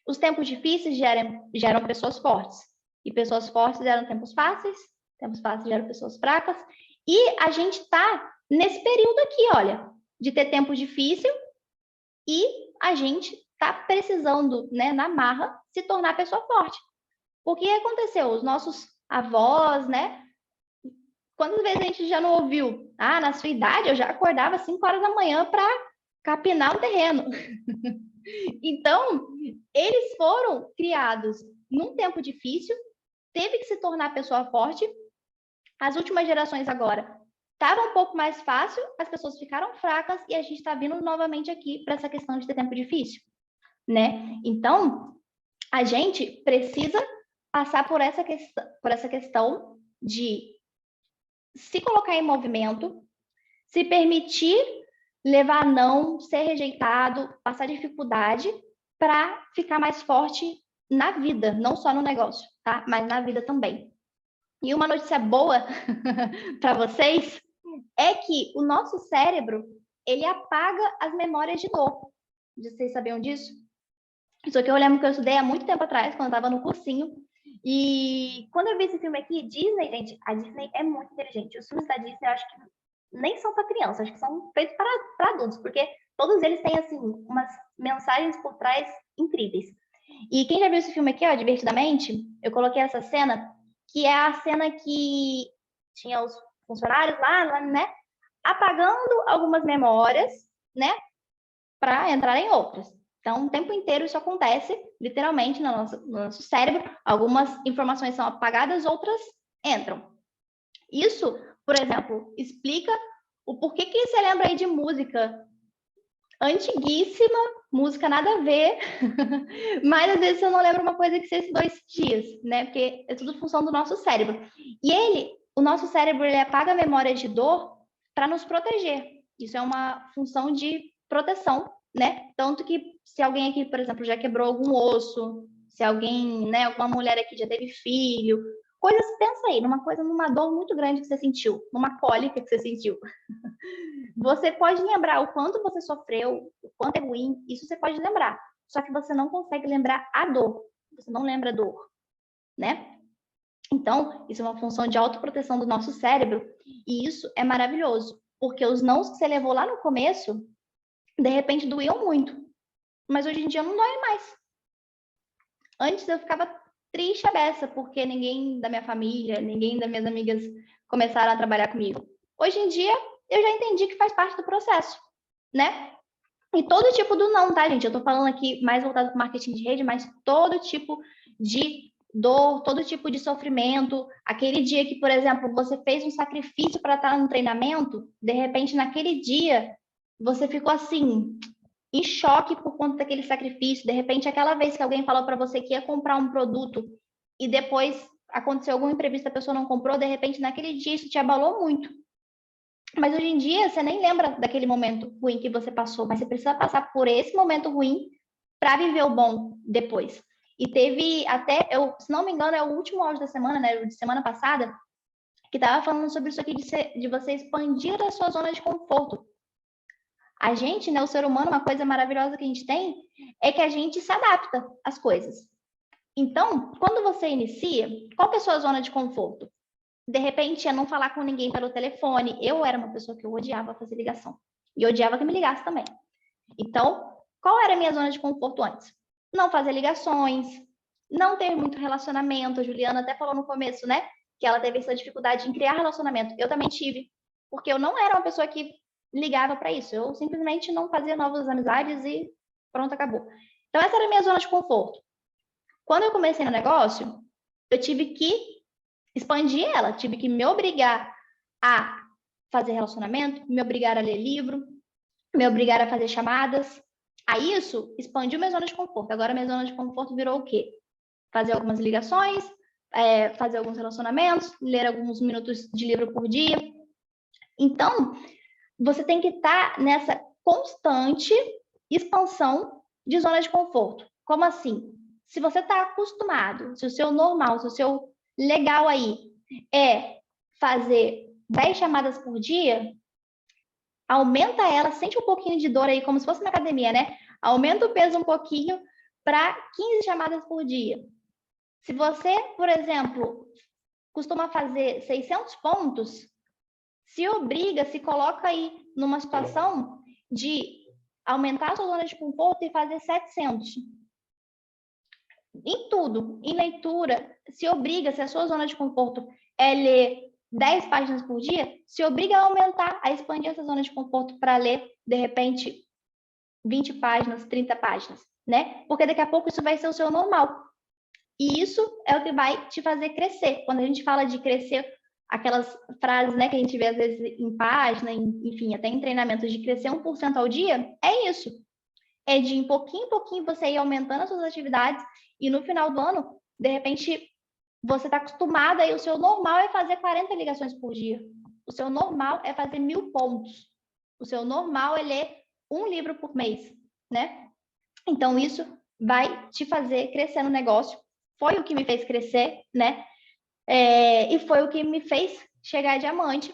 Os tempos difíceis geram pessoas fortes. E pessoas fortes geram tempos fáceis geram pessoas fracas. E a gente está nesse período aqui, olha, de ter tempo difícil e a gente está precisando, né, na marra, se tornar pessoa forte. O que aconteceu? Os nossos avós, né? Quantas vezes a gente já não ouviu? Ah, na sua idade eu já acordava às 5 horas da manhã para capinar o terreno. Então, eles foram criados num tempo difícil, teve que se tornar pessoa forte. As últimas gerações agora estava um pouco mais fácil, as pessoas ficaram fracas e a gente está vindo novamente aqui para essa questão de ter tempo difícil, né? Então, a gente precisa passar por essa questão de se colocar em movimento, se permitir levar não, ser rejeitado, passar dificuldade para ficar mais forte na vida, não só no negócio, tá? Mas na vida também. E uma notícia boa para vocês é que o nosso cérebro, ele apaga as memórias de dor. Vocês sabiam disso? Isso aqui eu lembro que eu estudei há muito tempo atrás, quando eu estava no cursinho. E quando eu vi esse filme aqui, Disney, gente, a Disney é muito inteligente. Os filmes da Disney, eu acho que nem são para crianças, acho que são feitos para adultos, porque todos eles têm, assim, umas mensagens por trás incríveis. E quem já viu esse filme aqui, ó, Divertidamente, eu coloquei essa cena, que é a cena que tinha os funcionários lá, né, apagando algumas memórias, né, para entrar em outras. Então, o tempo inteiro isso acontece, literalmente, no nosso cérebro. Algumas informações são apagadas, outras entram. Isso, por exemplo, explica o porquê que você lembra aí de música antiguíssima, música nada a ver, mas às vezes você não lembra uma coisa que você estudou esses dias, né? Porque é tudo função do nosso cérebro. E o nosso cérebro, ele apaga a memória de dor para nos proteger. Isso é uma função de proteção, né? Tanto que se alguém aqui, por exemplo, já quebrou algum osso, se alguém, né, alguma mulher aqui já teve filho, coisas, pensa aí, numa dor muito grande que você sentiu, numa cólica que você sentiu. Você pode lembrar o quanto você sofreu, o quanto é ruim, isso você pode lembrar. Só que você não consegue lembrar a dor. Você não lembra a dor, né? Então, isso é uma função de autoproteção do nosso cérebro e isso é maravilhoso, porque os nãos que você levou lá no começo, de repente doíam muito, mas hoje em dia não dói mais. Antes eu ficava triste a beça, porque ninguém da minha família, ninguém das minhas amigas começaram a trabalhar comigo. Hoje em dia, eu já entendi que faz parte do processo, né? E todo tipo do não, tá, gente? Eu tô falando aqui mais voltado para marketing de rede, mas todo tipo de dor, todo tipo de sofrimento. Aquele dia que, por exemplo, você fez um sacrifício para estar no treinamento, de repente, naquele dia, você ficou assim, em choque por conta daquele sacrifício. De repente, aquela vez que alguém falou para você que ia comprar um produto e depois aconteceu algum imprevisto, a pessoa não comprou, de repente, naquele dia, isso te abalou muito. Mas hoje em dia você nem lembra daquele momento ruim que você passou, mas você precisa passar por esse momento ruim para viver o bom depois. E teve até, eu, se não me engano, é o último áudio da semana, né, de semana passada, que estava falando sobre isso aqui de você expandir a sua zona de conforto. A gente, né, o ser humano, uma coisa maravilhosa que a gente tem é que a gente se adapta às coisas. Então, quando você inicia, qual que é a sua zona de conforto? De repente, é não falar com ninguém pelo telefone. Eu era uma pessoa que eu odiava fazer ligação. E odiava que me ligasse também. Então, qual era a minha zona de conforto antes? Não fazer ligações, não ter muito relacionamento. A Juliana até falou no começo, né? Que ela teve essa dificuldade em criar relacionamento. Eu também tive. Porque eu não era uma pessoa que ligava para isso. Eu simplesmente não fazia novas amizades e pronto, acabou. Então, essa era a minha zona de conforto. Quando eu comecei no negócio, eu tive que expandir ela, tive que me obrigar a fazer relacionamento, me obrigar a ler livro, me obrigar a fazer chamadas. Aí isso expandiu minha zona de conforto. Agora minha zona de conforto virou o quê? Fazer algumas ligações, fazer alguns relacionamentos, ler alguns minutos de livro por dia. Então, você tem que estar nessa constante expansão de zona de conforto. Como assim? Se você está acostumado, se o seu normal, se o seu legal aí é fazer 10 chamadas por dia, aumenta ela, sente um pouquinho de dor aí, como se fosse na academia, né? Aumenta o peso um pouquinho para 15 chamadas por dia. Se você, por exemplo, costuma fazer 600 pontos, se obriga, se coloca aí numa situação de aumentar a sua zona de conforto e fazer 700. Em tudo, em leitura, se obriga, se a sua zona de conforto é ler 10 páginas por dia, se obriga a aumentar, a expandir essa zona de conforto para ler, de repente, 20 páginas, 30 páginas, né? Porque daqui a pouco isso vai ser o seu normal. E isso é o que vai te fazer crescer. Quando a gente fala de crescer, aquelas frases, né, que a gente vê às vezes em página, enfim, até em treinamentos de crescer 1% ao dia, é isso. É de em pouquinho você ir aumentando as suas atividades e no final do ano, de repente, você está acostumado aí, o seu normal é fazer 40 ligações por dia. O seu normal é fazer 1000 pontos. O seu normal é ler um livro por mês, né? Então, isso vai te fazer crescer no negócio. Foi o que me fez crescer, né? E foi o que me fez chegar a diamante.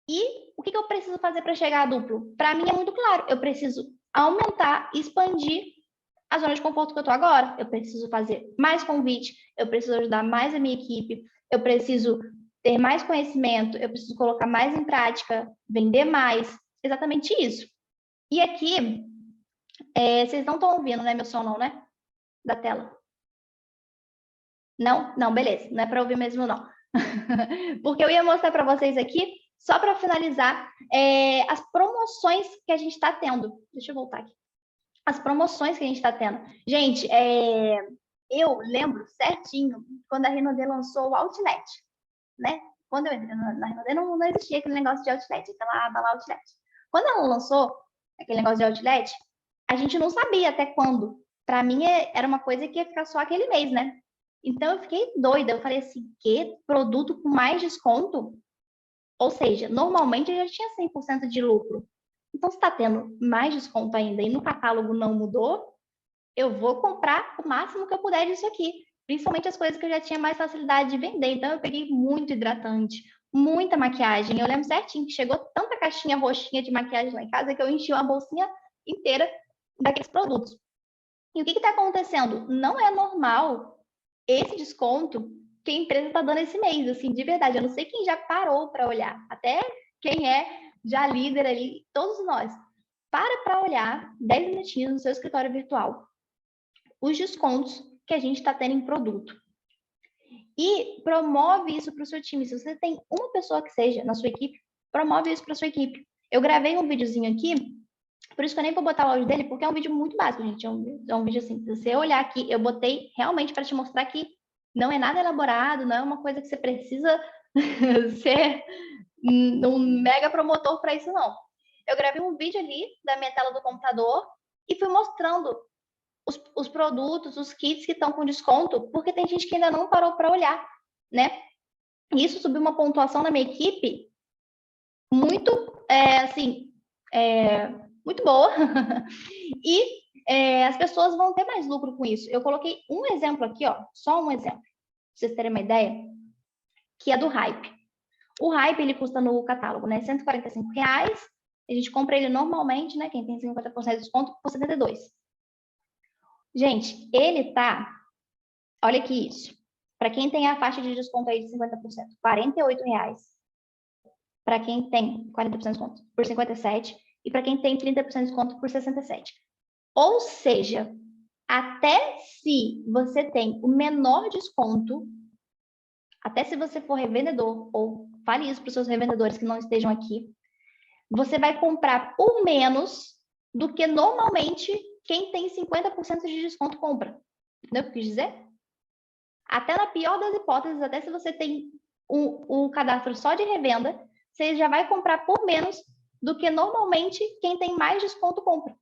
E o que eu preciso fazer para chegar a duplo? Para mim é muito claro. Eu preciso aumentar, expandir a zona de conforto que eu estou agora. Eu preciso fazer mais convite, eu preciso ajudar mais a minha equipe, eu preciso ter mais conhecimento, eu preciso colocar mais em prática, vender mais. Exatamente isso. E aqui, vocês não estão ouvindo, né? Meu som não, né? Da tela. Não? Não, beleza. Não é para ouvir mesmo, não. Porque eu ia mostrar para vocês aqui, só para finalizar, as promoções que a gente está tendo. Deixa eu voltar aqui. As promoções que a gente está tendo. Gente, eu lembro certinho quando a Renaudet lançou o Outlet, né? Quando eu entrei na Renaudet, não existia aquele negócio de Outlet, aquela aba lá Outlet. Quando ela lançou aquele negócio de Outlet, a gente não sabia até quando. Para mim, era uma coisa que ia ficar só aquele mês, né? Então, eu fiquei doida. Eu falei assim, que produto com mais desconto? Ou seja, normalmente eu já tinha 100% de lucro. Então, se está tendo mais desconto ainda e no catálogo não mudou, eu vou comprar o máximo que eu puder disso aqui. Principalmente as coisas que eu já tinha mais facilidade de vender. Então, eu peguei muito hidratante, muita maquiagem. Eu lembro certinho que chegou tanta caixinha roxinha de maquiagem lá em casa que eu enchi uma bolsinha inteira daqueles produtos. E o que está acontecendo? Não é normal esse desconto que a empresa está dando esse mês, assim, de verdade. Eu não sei quem já parou para olhar, até quem é já líder ali, todos nós. Para olhar 10 minutinhos no seu escritório virtual os descontos que a gente está tendo em produto. E promove isso para o seu time. Se você tem uma pessoa que seja na sua equipe, promove isso para a sua equipe. Eu gravei um videozinho aqui Por isso que eu nem vou botar o áudio dele, porque é um vídeo muito básico, gente. É um vídeo assim, se você olhar aqui, eu botei realmente para te mostrar que não é nada elaborado, não é uma coisa que você precisa ser um mega promotor para isso, não. Eu gravei um vídeo ali da minha tela do computador e fui mostrando os produtos, os kits que estão com desconto, porque tem gente que ainda não parou para olhar, né? E isso subiu uma pontuação na minha equipe muito, assim, muito boa. E as pessoas vão ter mais lucro com isso. Eu coloquei um exemplo aqui, ó, só um exemplo, para vocês terem uma ideia, que é do Hype. O Hype, ele custa no catálogo, né, R$145. A gente compra ele normalmente, né, quem tem 50% de desconto, por 72. Gente, ele tá, olha aqui isso, para quem tem a faixa de desconto aí de 50%, R$48. Para quem tem 40% de desconto, por 57. E para quem tem 30% de desconto, por 67. Ou seja, até se você tem o menor desconto, até se você for revendedor, ou fale isso para os seus revendedores que não estejam aqui, você vai comprar por menos do que normalmente quem tem 50% de desconto compra. Entendeu o que eu quis dizer? Até na pior das hipóteses, até se você tem um cadastro só de revenda, você já vai comprar por menos do que normalmente quem tem mais desconto compra.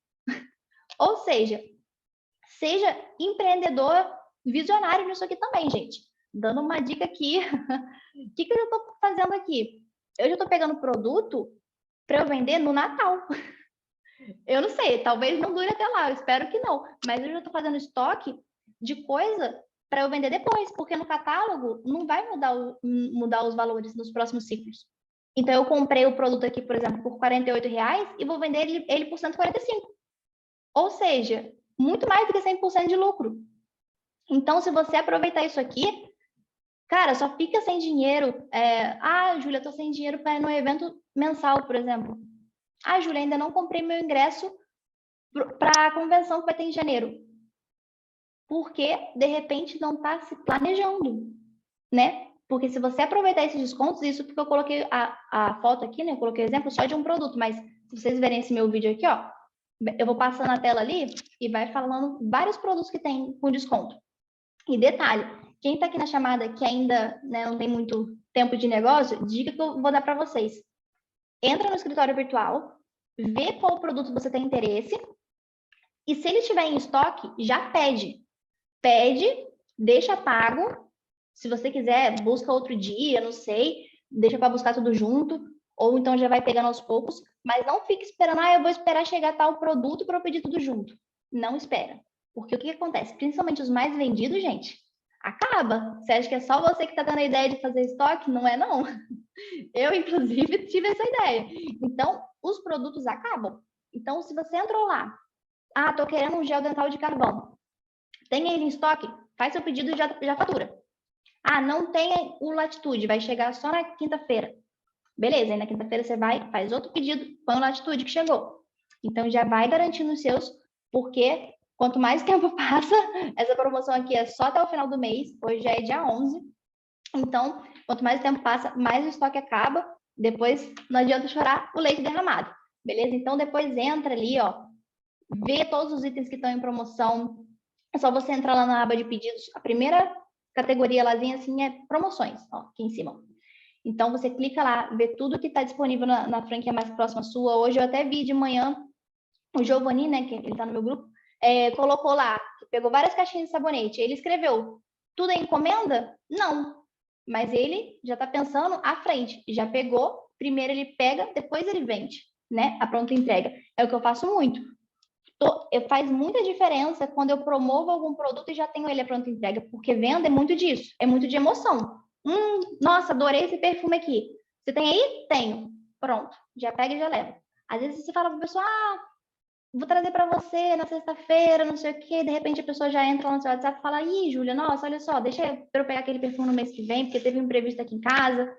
Ou seja empreendedor visionário nisso aqui também, gente. Dando uma dica aqui. O que eu já estou fazendo aqui? Eu já estou pegando produto para eu vender no Natal. Eu não sei, talvez não dure até lá, eu espero que não. Mas eu já estou fazendo estoque de coisa para eu vender depois, porque no catálogo não vai mudar os valores nos próximos ciclos. Então, eu comprei o produto aqui, por exemplo, por R$48 e vou vender ele por 145. Ou seja, muito mais do que 100% de lucro. Então, se você aproveitar isso aqui, cara, só fica sem dinheiro. Júlia, tô sem dinheiro para ir no evento mensal, por exemplo. Júlia, ainda não comprei meu ingresso para a convenção que vai ter em janeiro. Porque, de repente, não está se planejando, né? Porque se você aproveitar esses descontos, isso porque eu coloquei a foto aqui, né? Eu coloquei o exemplo só de um produto, mas se vocês verem esse meu vídeo aqui, ó, eu vou passando a tela ali e vai falando vários produtos que tem com desconto. E detalhe, quem está aqui na chamada que ainda, né, não tem muito tempo de negócio, dica que eu vou dar para vocês. Entra no escritório virtual, vê qual produto você tem interesse e se ele estiver em estoque, já pede. Pede, deixa pago. Se você quiser, busca outro dia, não sei, deixa para buscar tudo junto, ou então já vai pegando aos poucos, mas não fique esperando, eu vou esperar chegar tal produto para eu pedir tudo junto. Não espera. Porque o que acontece? Principalmente os mais vendidos, gente, acaba. Você acha que é só você que está dando a ideia de fazer estoque? Não é, não. Eu, inclusive, tive essa ideia. Então, os produtos acabam. Então, se você entrou lá, tô querendo um gel dental de carvão. Tem ele em estoque? Faz seu pedido e já fatura. Não tem o Latitude, vai chegar só na quinta-feira. Beleza, aí na quinta-feira você vai, faz outro pedido, põe o Latitude que chegou. Então já vai garantindo os seus, porque quanto mais tempo passa, essa promoção aqui é só até o final do mês, hoje já é dia 11. Então, quanto mais tempo passa, mais o estoque acaba, depois não adianta chorar o leite derramado. Beleza? Então depois entra ali, ó, vê todos os itens que estão em promoção. É só você entrar lá na aba de pedidos. A primeira categoria lázinha assim é promoções, ó, aqui em cima. Então você clica lá, vê tudo que está disponível na franquia mais próxima sua. Hoje eu até vi de manhã o Giovanni, né, que ele está no meu grupo, colocou lá, pegou várias caixinhas de sabonete. Ele escreveu: tudo é encomenda? Não. Mas ele já está pensando à frente. Já pegou, primeiro ele pega, depois ele vende, né? A pronta entrega. É o que eu faço muito. Faz muita diferença quando eu promovo algum produto e já tenho ele a pronta entrega, porque venda é muito disso, é muito de emoção. Nossa, adorei esse perfume aqui. Você tem aí? Tenho. Pronto, já pega e já leva. Às vezes você fala para a pessoa, vou trazer para você na sexta-feira, não sei o quê, de repente a pessoa já entra no seu WhatsApp e fala, Júlia, nossa, olha só, deixa eu pegar aquele perfume no mês que vem, porque teve um imprevisto aqui em casa.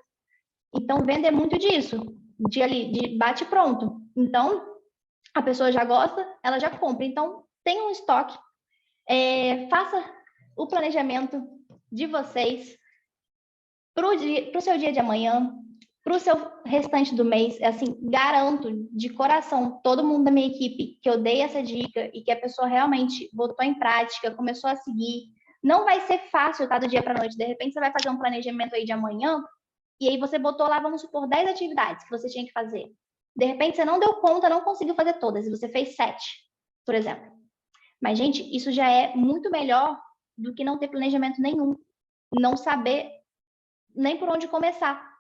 Então, venda é muito disso, de bate pronto. Então, a pessoa já gosta, ela já compra. Então, tenha um estoque, faça o planejamento de vocês para o seu dia de amanhã. para o seu restante do mês, assim, garanto de coração, todo mundo da minha equipe, que eu dei essa dica e que a pessoa realmente botou em prática, começou a seguir. Não vai ser fácil, tá, do dia para noite. De repente, você vai fazer um planejamento aí de amanhã, e aí você botou lá, vamos supor, 10 atividades que você tinha que fazer. De repente, você não deu conta, não conseguiu fazer todas, e você fez 7, por exemplo. Mas, gente, isso já é muito melhor do que não ter planejamento nenhum. Não saber nem por onde começar.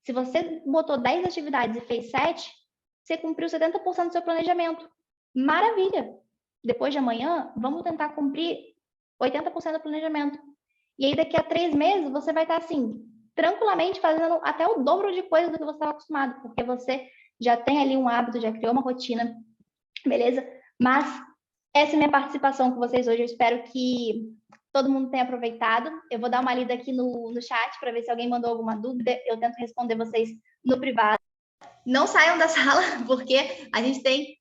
Se você botou 10 atividades e fez 7, você cumpriu 70% do seu planejamento. Maravilha! Depois de amanhã, vamos tentar cumprir 80% do planejamento. E aí, daqui a 3 meses, você vai estar assim, tranquilamente fazendo até o dobro de coisas do que você estava acostumado, porque você já tem ali um hábito, já criou uma rotina, beleza? Mas essa é a minha participação com vocês hoje. Eu espero que todo mundo tenha aproveitado. Eu vou dar uma lida aqui no chat para ver se alguém mandou alguma dúvida. Eu tento responder vocês no privado. Não saiam da sala, porque a gente tem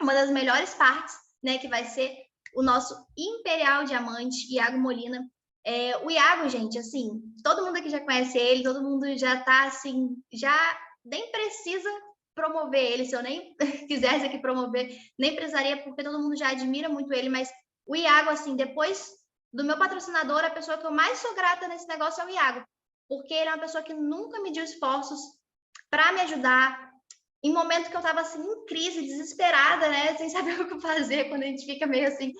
uma das melhores partes, né, que vai ser o nosso Imperial Diamante, Iago Molina. O Iago, gente, assim, todo mundo aqui já conhece ele, todo mundo já tá, assim, já nem precisa promover ele, se eu nem quisesse aqui promover, nem precisaria, porque todo mundo já admira muito ele, mas o Iago, assim, depois do meu patrocinador, a pessoa que eu mais sou grata nesse negócio é o Iago, porque ele é uma pessoa que nunca mediu esforços para me ajudar, em momento que eu estava assim, em crise, desesperada, né? Sem saber o que fazer, quando a gente fica meio assim,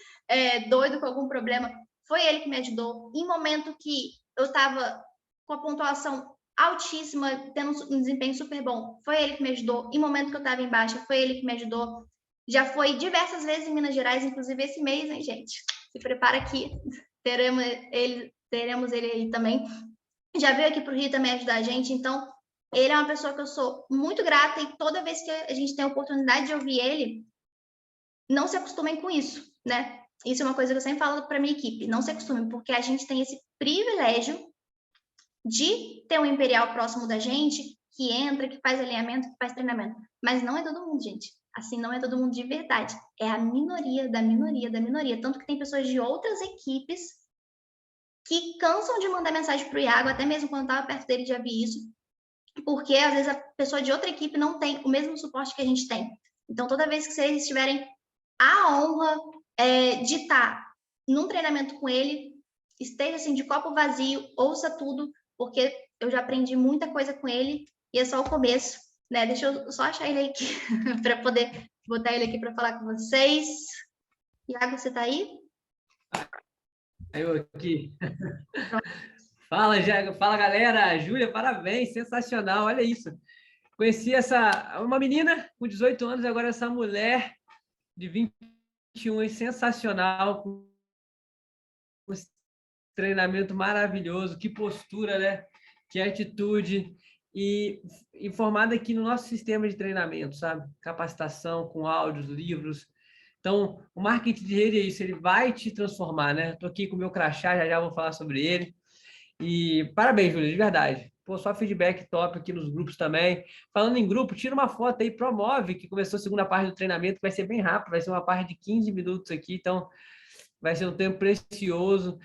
doido com algum problema. Foi ele que me ajudou. Em momento que eu estava com a pontuação altíssima, tendo um desempenho super bom, foi ele que me ajudou. Em momento que eu estava em baixa, foi ele que me ajudou. Já foi diversas vezes em Minas Gerais, inclusive esse mês, hein, gente? Se prepara que teremos ele aí também. Já veio aqui para o Rio também ajudar a gente, então ele é uma pessoa que eu sou muito grata e toda vez que a gente tem a oportunidade de ouvir ele, não se acostumem com isso, né? Isso é uma coisa que eu sempre falo para minha equipe, não se acostumem, porque a gente tem esse privilégio de ter um Imperial próximo da gente, que entra, que faz alinhamento, que faz treinamento. Mas não é todo mundo, gente. Assim, não é todo mundo de verdade. É a minoria da minoria da minoria. Tanto que tem pessoas de outras equipes que cansam de mandar mensagem para o Iago, até mesmo quando eu estava perto dele já vi isso, porque às vezes a pessoa de outra equipe não tem o mesmo suporte que a gente tem. Então, toda vez que vocês tiverem a honra de estar num treinamento com ele, esteja assim de copo vazio, ouça tudo, porque eu já aprendi muita coisa com ele e é só o começo, né? Deixa eu só achar ele aqui para poder botar ele aqui para falar com vocês. Iago, você está aí? Eu aqui. Fala, Jago. Fala, galera. Júlia, parabéns. Sensacional. Olha isso. Conheci uma menina com 18 anos e agora essa mulher de 21 anos, sensacional, com esse treinamento maravilhoso. Que postura, né? Que atitude. E formada aqui no nosso sistema de treinamento, sabe? Capacitação com áudios, livros. Então, o marketing de rede é isso, ele vai te transformar, né? Estou aqui com o meu crachá, já vou falar sobre ele. E parabéns, Júlia, de verdade. Pô, só feedback top aqui nos grupos também. Falando em grupo, tira uma foto aí, promove, que começou a segunda parte do treinamento, que vai ser bem rápido, vai ser uma parte de 15 minutos aqui, então vai ser um tempo precioso.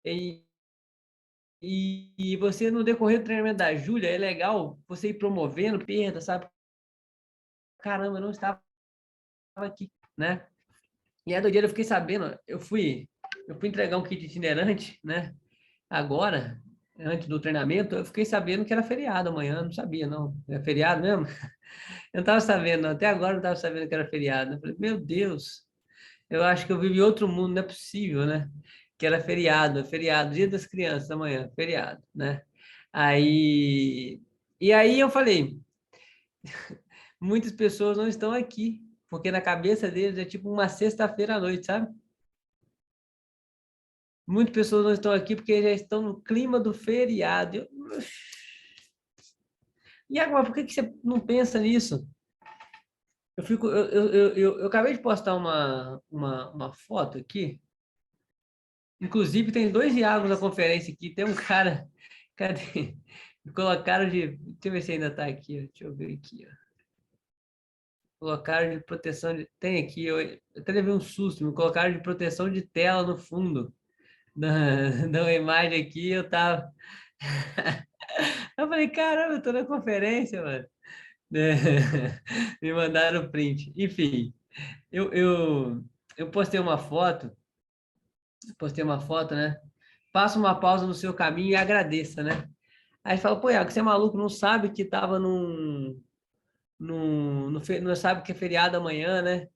E você, no decorrer do treinamento da Júlia, é legal você ir promovendo perda, sabe? Caramba, eu não estava aqui, né? E a doideira, eu fiquei sabendo, eu fui entregar um kit itinerante, né? Agora, antes do treinamento, eu fiquei sabendo que era feriado amanhã, não sabia, não. É feriado mesmo? Eu não estava sabendo, não. Até agora eu não estava sabendo que era feriado. Eu falei, meu Deus, eu acho que eu vivi outro mundo, não é possível, né? Que era feriado, Dia das Crianças amanhã, feriado, né? Aí, e aí eu falei, muitas pessoas não estão aqui, porque na cabeça deles é tipo uma sexta-feira à noite, sabe? Muitas pessoas não estão aqui porque já estão no clima do feriado. E agora, por que você não pensa nisso? Eu acabei de postar uma foto aqui. Inclusive, tem 2 Iagos na conferência aqui. Tem um cara. Cadê? Me colocaram de. Deixa eu ver se ainda está aqui. Deixa eu ver aqui. Colocaram de proteção de. Tem aqui. Eu até levei um susto. Me colocaram de proteção de tela no fundo da imagem aqui. Eu tava. Eu falei, caramba, eu tô na conferência, mano. Né? Me mandaram o print. Enfim, eu, eu, eu postei uma foto, né? Faça uma pausa no seu caminho e agradeça, né? Aí fala, pô, Iago, você é maluco, não sabe que tava não sabe que é feriado amanhã, né?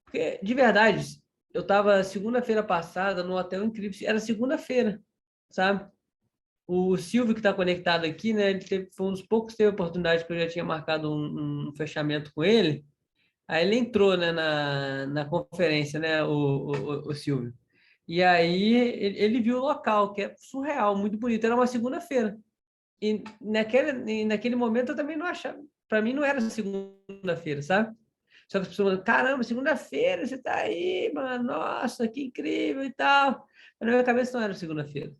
Porque, de verdade, eu tava segunda-feira passada no hotel incrível, era segunda-feira, sabe? O Silvio, que está conectado aqui, né? Foi um dos poucos que teve a oportunidade, que eu já tinha marcado um fechamento com ele. Aí ele entrou, né, na conferência, né, o Silvio. E aí ele viu o local, que é surreal, muito bonito. Era uma segunda-feira. E naquele momento eu também não achava. Para mim não era segunda-feira, sabe? Só que as pessoas falam, caramba, segunda-feira você tá aí, mano, nossa, que incrível e tal. Mas na minha cabeça não era segunda-feira,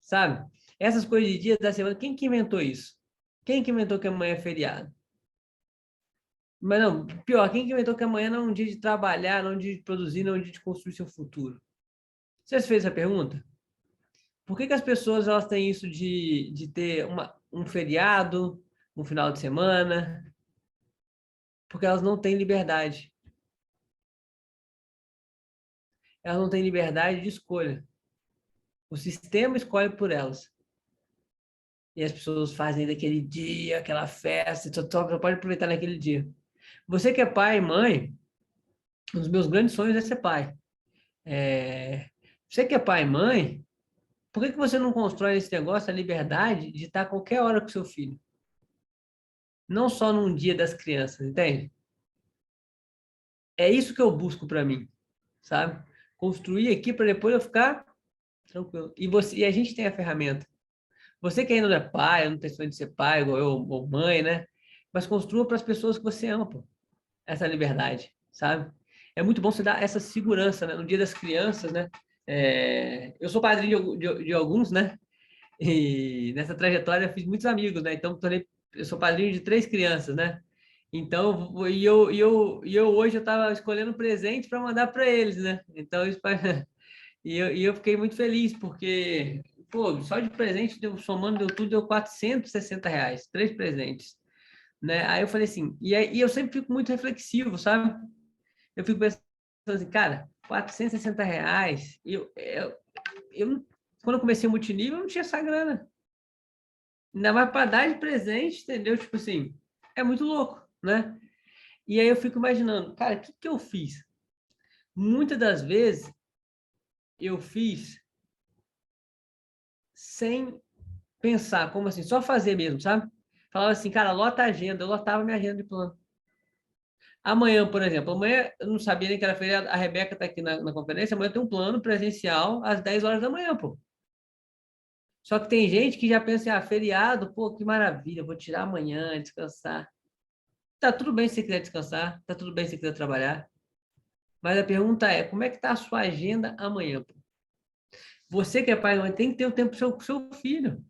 sabe? Essas coisas de dias da semana, quem que inventou isso? Quem que inventou que amanhã é feriado? Mas não, pior, quem que inventou que amanhã não é um dia de trabalhar, não é um dia de produzir, não é um dia de construir seu futuro? Você fez essa pergunta? Por que que as pessoas elas têm isso de ter um feriado, um final de semana? Porque elas não têm liberdade. Elas não têm liberdade de escolha. O sistema escolhe por elas. E as pessoas fazem daquele dia, aquela festa, só pode aproveitar naquele dia. Você que é pai e mãe, um dos meus grandes sonhos é ser pai. Você que é pai e mãe, por que que você não constrói esse negócio, a liberdade de estar a qualquer hora com seu filho? Não só num dia das crianças, entende? É isso que eu busco para mim, sabe? Construir aqui para depois eu ficar tranquilo. E a gente tem a ferramenta. Você que ainda não é pai, não tem sonho de ser pai, igual eu, ou mãe, né? Mas construa para as pessoas que você ama, pô, essa liberdade, sabe? É muito bom você dar essa segurança, né? No Dia das Crianças, né? Eu sou padrinho de alguns, né? E nessa trajetória eu fiz muitos amigos, né? Então, eu sou padrinho de 3 crianças, né? Então, e eu hoje eu estava escolhendo um presente para mandar para eles, né? Então, isso, e eu fiquei muito feliz, porque, pô, só de presente, somando, deu tudo, deu R$ 460, 3 presentes, né? Aí eu falei assim, e eu sempre fico muito reflexivo, sabe? Eu fico pensando assim, cara, R$ 460, quando eu comecei o multinível, eu não tinha essa grana. Ainda mais para dar de presente, entendeu? Tipo assim, é muito louco, né? E aí eu fico imaginando, cara, o que que eu fiz? Muitas das vezes eu fiz sem pensar, como assim, só fazer mesmo, sabe? Falava assim, cara, lota a agenda, eu lotava minha agenda de plano. Amanhã, por exemplo, amanhã eu não sabia nem que era feriado, a Rebeca está aqui na conferência, amanhã tem um plano presencial às 10 horas da manhã, pô. Só que tem gente que já pensa, feriado, pô, que maravilha, vou tirar amanhã, descansar. Tá tudo bem se você quiser descansar, tá tudo bem se você quiser trabalhar. Mas a pergunta é, como é que tá a sua agenda amanhã, pô? Você que é pai, mãe, tem que ter o tempo com seu filho.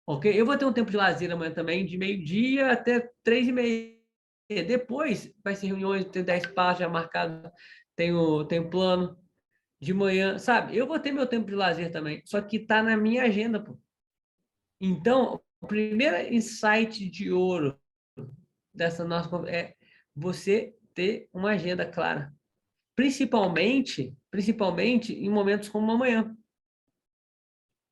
Ok? Eu vou ter um tempo de lazer amanhã também, de meio-dia até 3h30. Depois vai ser reuniões, tem 10 passos já marcados, tenho plano de manhã, sabe? Eu vou ter meu tempo de lazer também, só que tá na minha agenda, pô. Então, o primeiro insight de ouro dessa nossa conversa é você ter uma agenda clara. Principalmente em momentos como amanhã,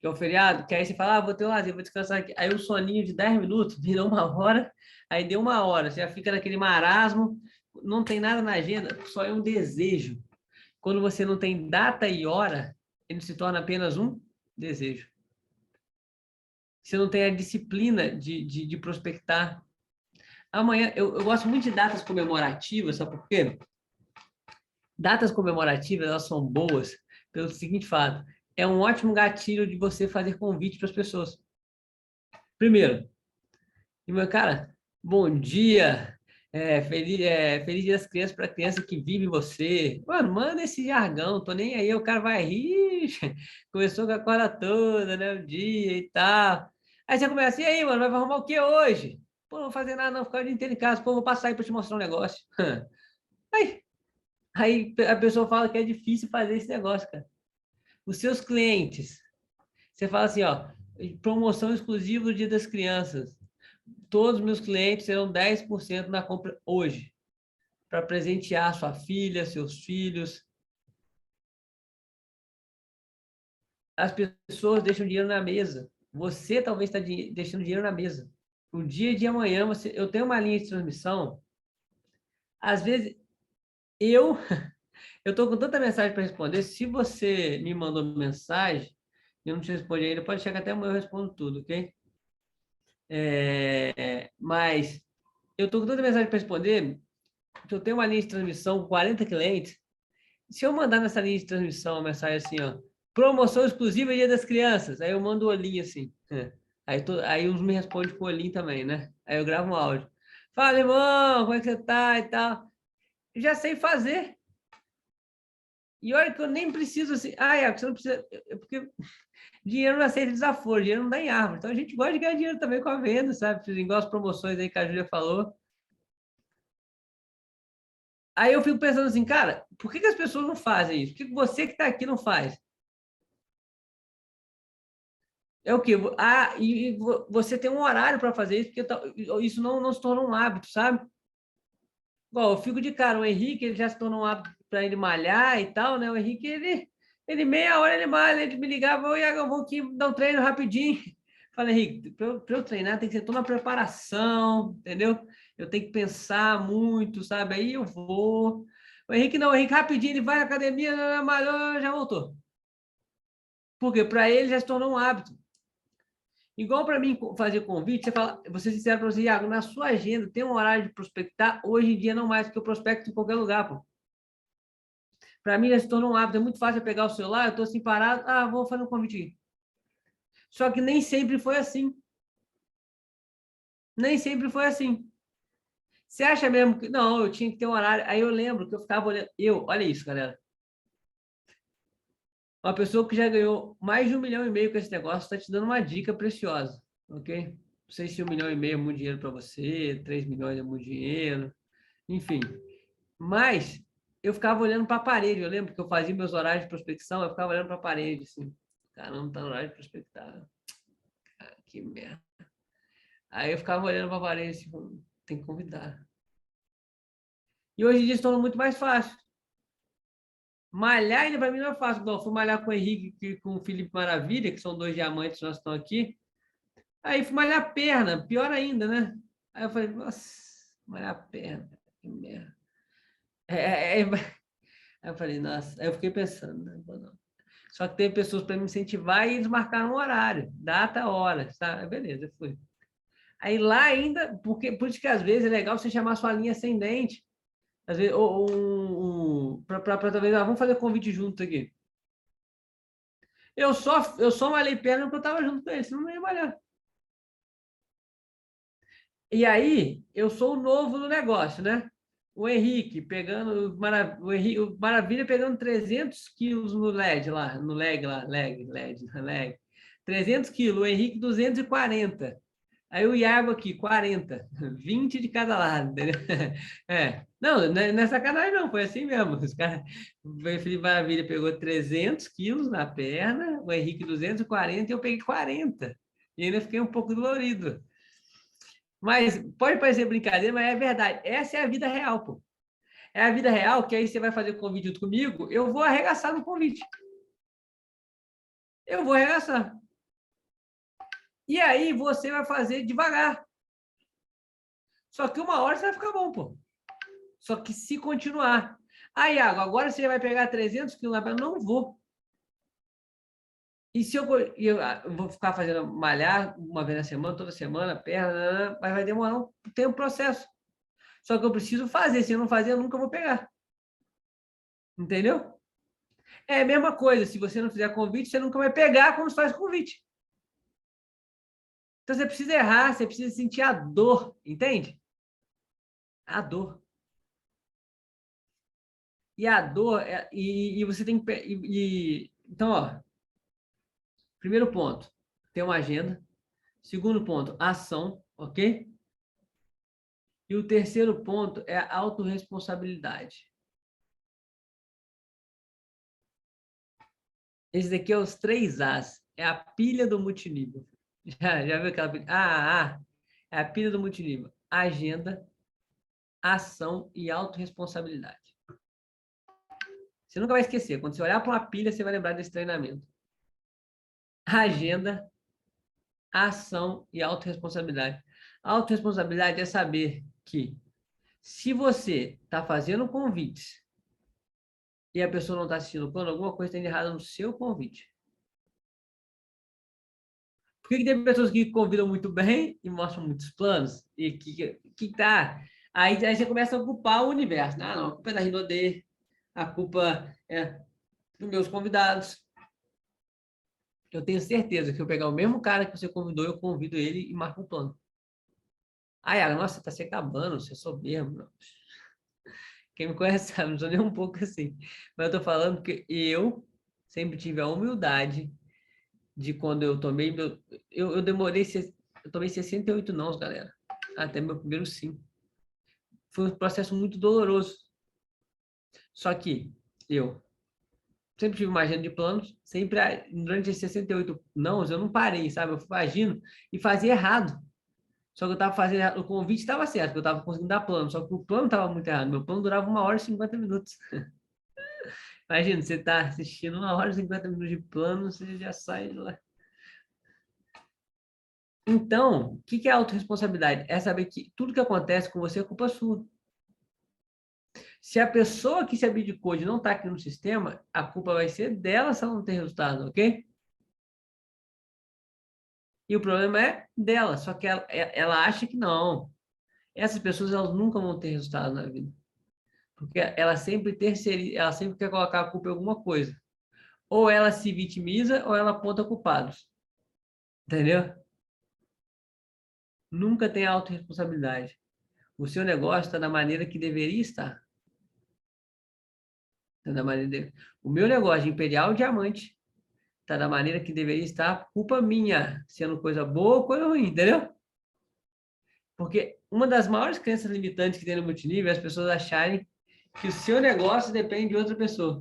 que é o feriado, que aí você fala, vou ter um lazer, vou descansar aqui. Aí o soninho de 10 minutos vira 1 hora, aí deu 1 hora, você já fica naquele marasmo, não tem nada na agenda, só é um desejo. Quando você não tem data e hora, ele se torna apenas um desejo. Você não tem a disciplina de prospectar. Amanhã, eu gosto muito de datas comemorativas, sabe por quê? Datas comemorativas, elas são boas pelo seguinte fato, é um ótimo gatilho de você fazer convite para as pessoas. Primeiro, meu cara, bom dia, feliz dia das crianças para a criança que vive você. Mano, manda esse jargão, tô nem aí, o cara vai rir, começou com a corda toda, né, o dia e tal. Aí você começa, e aí, mano, vai arrumar o que hoje? Pô, não vou fazer nada não, ficar o dia inteiro em casa, pô, vou passar aí para te mostrar um negócio. Aí, aí a pessoa fala que é difícil fazer esse negócio, cara. Os seus clientes, Você fala assim, ó, promoção exclusiva do Dia das Crianças. Todos os meus clientes serão 10% na compra hoje, para presentear sua filha, seus filhos. As pessoas deixam dinheiro na mesa. Você talvez está deixando dinheiro na mesa. O dia de amanhã, eu tenho uma linha de transmissão. Às vezes, eu estou com tanta mensagem para responder. Se você me mandou mensagem e eu não te respondi ainda, pode chegar até amanhã, eu respondo tudo, ok? Mas eu estou com tanta mensagem para responder que eu tenho uma linha de transmissão com 40 clientes. Se eu mandar nessa linha de transmissão uma mensagem assim, ó, promoção exclusiva Dia das Crianças, aí eu mando o olhinho assim. Aí uns me respondem com o olhinho também, né? Aí eu gravo um áudio. Fala, irmão, como é que você tá e tal. Eu já sei fazer. E olha que eu nem preciso assim. Você não precisa. Porque dinheiro não aceita desaforo, dinheiro não dá em árvore. Então a gente gosta de ganhar dinheiro também com a venda, sabe? Igual as promoções aí que a Júlia falou. Aí eu fico pensando assim, cara, por que as pessoas não fazem isso? Por que você que está aqui não faz? É o quê? E você tem um horário para fazer isso, porque isso não se torna um hábito, sabe? Igual, eu fico de cara, o Henrique, ele já se tornou um hábito para ele malhar e tal, né? O Henrique, ele meia hora ele malha, ele me ligava, oi, eu vou aqui dar um treino rapidinho. Falei, Henrique, para eu treinar tem que ser toda uma preparação, entendeu? Eu tenho que pensar muito, sabe? Aí eu vou. O Henrique não, o Henrique rapidinho, ele vai na academia, malhou, já voltou. Porque para ele já se tornou um hábito. Igual para mim fazer convite, você fala, você sincero para você, Iago, na sua agenda tem um horário de prospectar, hoje em dia não mais, porque eu prospecto em qualquer lugar, pô. Para mim já se tornou um hábito, é muito fácil eu pegar o celular, eu estou assim parado, vou fazer um convite aqui. Só que nem sempre foi assim. Nem sempre foi assim. Você acha mesmo que, não, eu tinha que ter um horário, aí eu lembro que eu ficava olhando, olha isso, galera. Uma pessoa que já ganhou mais de 1,5 milhão com esse negócio está te dando uma dica preciosa, ok? Não sei se 1,5 milhão é muito dinheiro para você, 3 milhões é muito dinheiro, enfim. Mas eu ficava olhando para a parede. Eu lembro que eu fazia meus horários de prospecção, eu ficava olhando para a parede, assim. Caramba, tá no horário de prospectar. Cara, que merda. Aí eu ficava olhando para a parede, assim, tem que convidar. E hoje em dia se torna muito mais fácil. Malhar ainda para mim não é fácil. Não, fui malhar com o Henrique e com o Felipe Maravilha, que são dois diamantes que nós estamos aqui. Aí fui malhar a perna, pior ainda, né? Aí eu falei, nossa, malhar a perna, que merda. Aí eu falei, nossa, aí eu fiquei pensando, né? Não. Só que teve pessoas para me incentivar e eles marcaram um horário, data, hora, tá? Beleza, eu fui. Aí lá ainda, por isso que às vezes é legal você chamar sua linha ascendente. Às vezes, para talvez, vamos fazer convite junto aqui. Eu só malhei perna porque eu estava junto com eles, senão não ia malhar. E aí, eu sou o novo no negócio, né? O Henrique pegando, o Maravilha pegando 300 quilos no LED lá, no leg lá, leg. 300 quilos, o Henrique 240. Aí o Iago aqui, 40. 20 de cada lado, entendeu? Não, não é sacanagem não, foi assim mesmo. Os caras, o Felipe Maravilha pegou 300 quilos na perna, o Henrique 240 e eu peguei 40. E ainda fiquei um pouco dolorido. Mas pode parecer brincadeira, mas é verdade. Essa é a vida real, pô. É a vida real que aí você vai fazer convite junto comigo, eu vou arregaçar no convite. Eu vou arregaçar. E aí você vai fazer devagar. Só que uma hora você vai ficar bom, pô. Só que se continuar. Iago, agora você vai pegar 300 quilos lá. Não vou. E se eu vou ficar fazendo malhar uma vez na semana, toda semana, perna, mas vai demorar tem um processo. Só que eu preciso fazer. Se eu não fazer, eu nunca vou pegar. Entendeu? É a mesma coisa. Se você não fizer convite, você nunca vai pegar como se faz convite. Então você precisa errar, você precisa sentir a dor, entende? A dor. E a dor, e você tem que. Então, ó, primeiro ponto, ter uma agenda. Segundo ponto, ação, ok? E o terceiro ponto é a autorresponsabilidade. Esse daqui é os 3 As. É a pilha do multinível. Já viu aquela pilha? É a pilha do multinível. Agenda, ação e autorresponsabilidade. Você nunca vai esquecer. Quando você olhar para uma pilha, você vai lembrar desse treinamento. Agenda, ação e autorresponsabilidade. Autorresponsabilidade é saber que se você está fazendo convites e a pessoa não está assistindo o plano, alguma coisa está de errado no seu convite. Por que tem pessoas que convidam muito bem e mostram muitos planos? E que tá. Aí você começa a ocupar o universo. Ah, não, a culpa é da Rinodê, a culpa é dos meus convidados. Eu tenho certeza que se eu pegar o mesmo cara que você convidou, eu convido ele e marco um plano. Ah, Yara, nossa, você tá se acabando, você é soberbo. Quem me conhece sabe, não sou nem um pouco assim. Mas eu tô falando que eu sempre tive a humildade de quando eu tomei meu. Eu demorei. Eu tomei 68 nãos, galera. Até meu primeiro sim. Foi um processo muito doloroso. Só que eu sempre tive uma agenda de planos, sempre durante esses 68 nãos, eu não parei, sabe? Eu fui agindo e fazia errado. Só que eu estava fazendo, o convite estava certo, que eu estava conseguindo dar plano, só que o plano estava muito errado. Meu plano durava 1 hora e 50 minutos. Imagina, você está assistindo 1 hora e 50 minutos de plano, você já sai de lá. Então, o que é autorresponsabilidade? É saber que tudo que acontece com você é culpa sua. Se a pessoa que se abdicou de não estar aqui no sistema, a culpa vai ser dela se ela não tem resultado, ok? E o problema é dela, só que ela acha que não. Essas pessoas, elas nunca vão ter resultado na vida. Porque ela sempre terceiriza, ela sempre quer colocar a culpa em alguma coisa. Ou ela se vitimiza, ou ela aponta culpados. Entendeu? Nunca tem autorresponsabilidade. O seu negócio está da maneira que deveria estar. Tá da maneira O meu negócio de Imperial Diamante está da maneira que deveria estar, culpa minha, sendo coisa boa ou coisa ruim, entendeu? Porque uma das maiores crenças limitantes que tem no multinível é as pessoas acharem que o seu negócio depende de outra pessoa.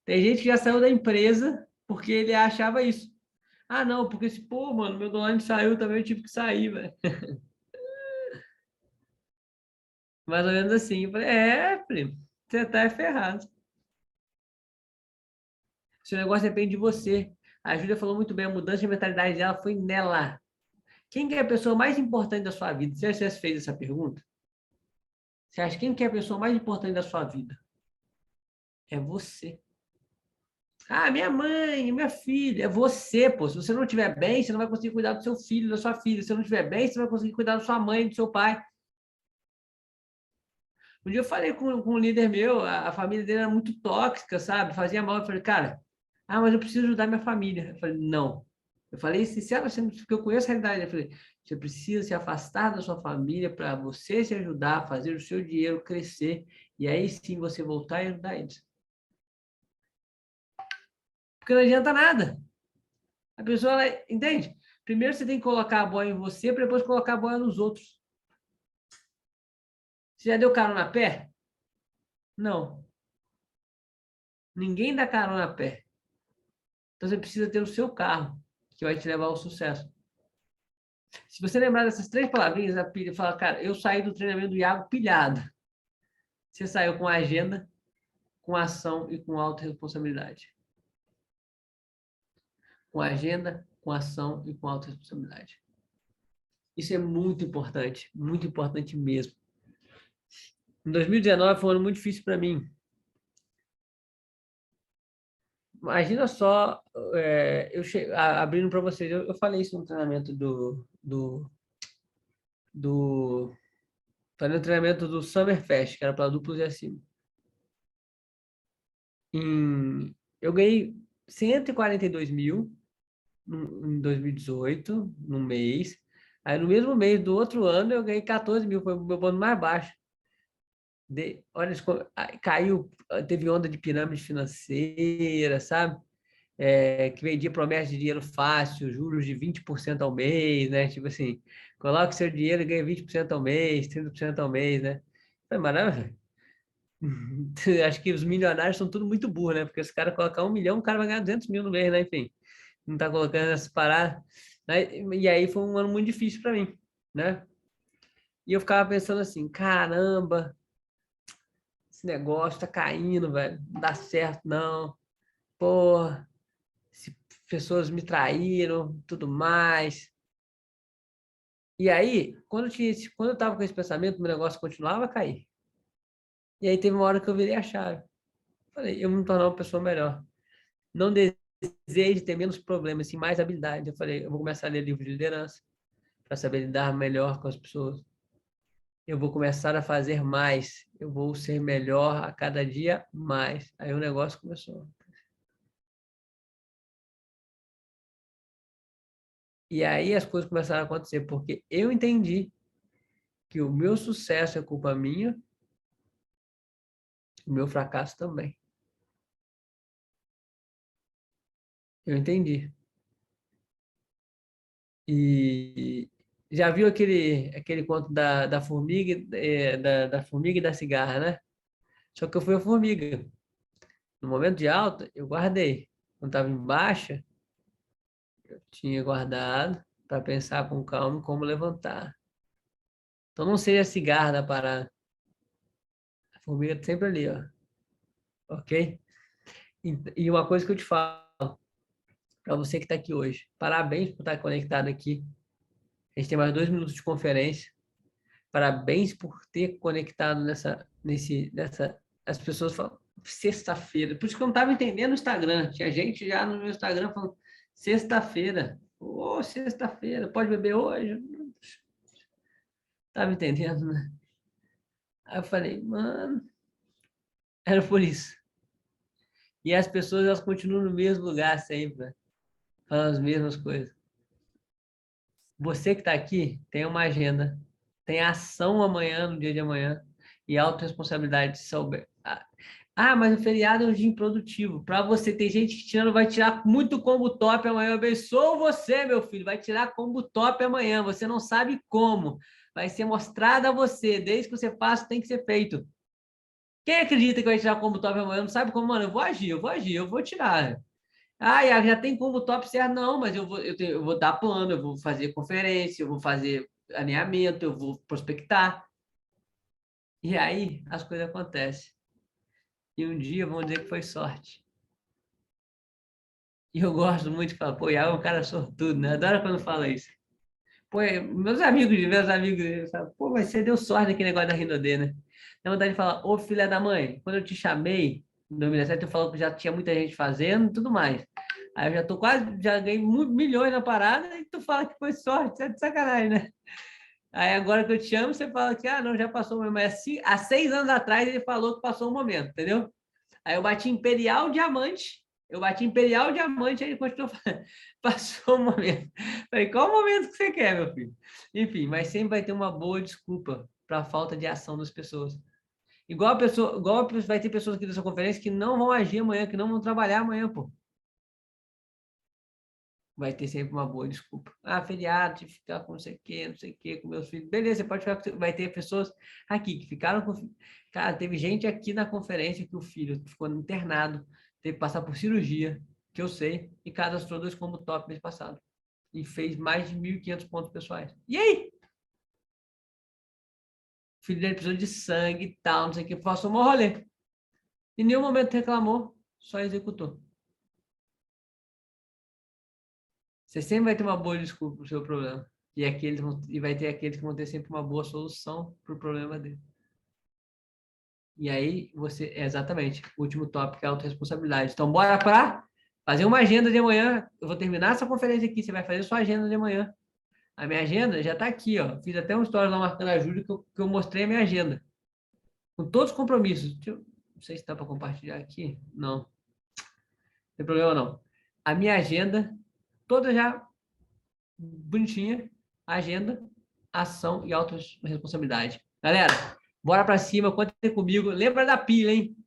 Tem gente que já saiu da empresa porque ele achava isso. Ah, não, porque se, pô, mano, meu online saiu também, eu tive que sair, velho. Mais ou menos assim. Eu falei, primo, você tá ferrado. Seu negócio depende de você. A Júlia falou muito bem, a mudança de mentalidade dela foi nela. Quem que é a pessoa mais importante da sua vida? Você já fez essa pergunta? Você acha quem que é a pessoa mais importante da sua vida? É você. Ah, minha mãe, minha filha, é você, pô. Se você não estiver bem, você não vai conseguir cuidar do seu filho, da sua filha. Se você não estiver bem, você vai conseguir cuidar da sua mãe, do seu pai. Um dia eu falei com um líder meu, a família dele era muito tóxica, sabe? Fazia mal. Eu falei, cara, mas eu preciso ajudar minha família. Eu falei, não. Eu falei, sinceramente, porque eu conheço a realidade. Eu falei, você precisa se afastar da sua família para você se ajudar, fazer o seu dinheiro crescer. E aí sim você voltar e ajudar eles. Porque não adianta nada. A pessoa, ela, entende? Primeiro você tem que colocar a boia em você, para depois colocar a boia nos outros. Você já deu carona a pé? Não. Ninguém dá carona a pé. Então você precisa ter o seu carro, que vai te levar ao sucesso. Se você lembrar dessas 3 palavrinhas, a pilha fala, cara, eu saí do treinamento do Iago pilhado. Você saiu com agenda, com ação e com autorresponsabilidade. Com agenda, com ação e com autorresponsabilidade. Isso é muito importante mesmo. Em 2019 foi um ano muito difícil para mim. Imagina só, abrindo para vocês, eu falei isso no treinamento falei no treinamento do Summerfest, que era para duplos e acima. Eu ganhei 142 mil em 2018, no mês. Aí no mesmo mês do outro ano eu ganhei 14 mil, foi o meu bônus mais baixo. Olha, caiu, teve onda de pirâmide financeira, sabe? Que vendia promessa de dinheiro fácil, juros de 20% ao mês, né? Tipo assim, coloca o seu dinheiro e ganha 20% ao mês, 30% ao mês, né? Foi maravilhoso. Acho que os milionários são tudo muito burros, né? Porque os caras colocam 1 milhão, o cara vai ganhar 200 mil no mês, né? Enfim, não tá colocando essas paradas. Né? E aí foi um ano muito difícil para mim, né? E eu ficava pensando assim, caramba, esse negócio tá caindo, velho. Não dá certo, não. Porra, se pessoas me traíram, tudo mais. E aí, quando eu tava com esse pensamento, meu negócio continuava a cair. E aí teve uma hora que eu virei a chave. Falei, eu vou me tornar uma pessoa melhor. Não desejo ter menos problemas, sim mais habilidade. Eu falei, eu vou começar a ler livros de liderança para saber lidar melhor com as pessoas. Eu vou começar a fazer mais. Eu vou ser melhor a cada dia mais. Aí o negócio começou. E aí as coisas começaram a acontecer, porque eu entendi que o meu sucesso é culpa minha, o meu fracasso também. Eu entendi. E já viu aquele conto da formiga, da formiga e da cigarra, né? Só que eu fui a formiga. No momento de alta, eu guardei. Quando estava em baixa, eu tinha guardado para pensar com calma em como levantar. Então não seja a cigarra da parada. A formiga tá sempre ali, ó. Ok? E uma coisa que eu te falo, para você que está aqui hoje, parabéns por estar conectado aqui. A gente tem mais 2 minutos de conferência. Parabéns por ter conectado nessa. As pessoas falam sexta-feira. Por isso que eu não estava entendendo o Instagram. Tinha gente já no meu Instagram falando sexta-feira. Ô, sexta-feira, pode beber hoje? Tava entendendo, né? Aí eu falei, mano, era por isso. E as pessoas, elas continuam no mesmo lugar sempre, falando as mesmas coisas. Você que está aqui tem uma agenda, tem ação amanhã, no dia de amanhã, e autorresponsabilidade. Mas o feriado é um dia improdutivo. Para você, tem gente que tirando, vai tirar muito combo top amanhã. Eu abençoo você, meu filho. Vai tirar combo top amanhã. Você não sabe como. Vai ser mostrado a você. Desde que você faça, tem que ser feito. Quem acredita que vai tirar combo top amanhã não sabe como, mano. Eu vou tirar. Ah, já tem combo top certo? Não, mas eu vou dar plano, eu vou fazer conferência, eu vou fazer alinhamento, eu vou prospectar. E aí as coisas acontecem. E um dia vão dizer que foi sorte. E eu gosto muito de falar, pô, Iago é um cara sortudo, né? Adoro quando fala isso. Pô, meus amigos, eles falam, pô, mas você deu sorte naquele negócio da Rinodê, né? Dá vontade de falar, ô filha da mãe, quando eu te chamei em 2017, tu falou que já tinha muita gente fazendo e tudo mais. Aí eu já tô quase, já ganhei milhões na parada e tu fala que foi sorte, você é de sacanagem, né? Aí agora que eu te chamo, você fala que, não, já passou o momento. Mas assim, há 6 anos atrás ele falou que passou o momento, entendeu? Aí eu bati Imperial Diamante, aí ele continuou falando, passou o momento. Falei, qual o momento que você quer, meu filho? Enfim, mas sempre vai ter uma boa desculpa para a falta de ação das pessoas. Igual vai ter pessoas aqui nessa conferência que não vão agir amanhã, que não vão trabalhar amanhã, pô. Vai ter sempre uma boa desculpa. Feriado, tive que ficar com não sei o quê, com meus filhos. Beleza, você pode ficar. Vai ter pessoas aqui que ficaram com. Cara, teve gente aqui na conferência que o filho ficou internado, teve que passar por cirurgia, que eu sei, e cadastrou 2 como top mês passado. E fez mais de 1.500 pontos pessoais. E aí? O filho dele precisou de sangue e tal, não sei o que, passou um rolê. Em nenhum momento reclamou, só executou. Você sempre vai ter uma boa desculpa para o seu problema. E vai ter aqueles que vão ter sempre uma boa solução para o problema dele. E aí, exatamente, o último tópico é a autorresponsabilidade. Então, bora para fazer uma agenda de amanhã. Eu vou terminar essa conferência aqui, você vai fazer sua agenda de amanhã. A minha agenda já está aqui, ó. Fiz até um story lá marcando a Júlia que eu mostrei a minha agenda. Com todos os compromissos. Não sei se dá para compartilhar aqui. Não. Não tem problema, não. A minha agenda, toda já bonitinha. Agenda, ação e autorresponsabilidade. Galera, bora para cima, contem comigo. Lembra da pilha, hein?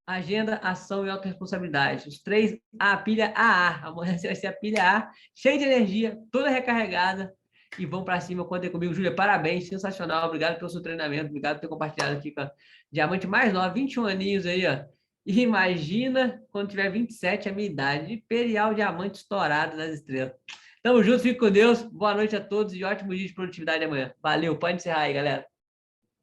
Agenda, ação e autorresponsabilidade. Os 3, a pilha AA. Amanhã vai ser a pilha A, cheia de energia, toda recarregada. e vão para cima, contem comigo. Júlia, parabéns, sensacional, obrigado pelo seu treinamento, obrigado por ter compartilhado aqui com a diamante mais nova, 21 aninhos aí, ó. E imagina quando tiver 27, a minha idade, de Imperial Diamante estourado nas estrelas. Tamo junto, fique com Deus, boa noite a todos e ótimo dia de produtividade amanhã. Valeu, pode encerrar aí, galera.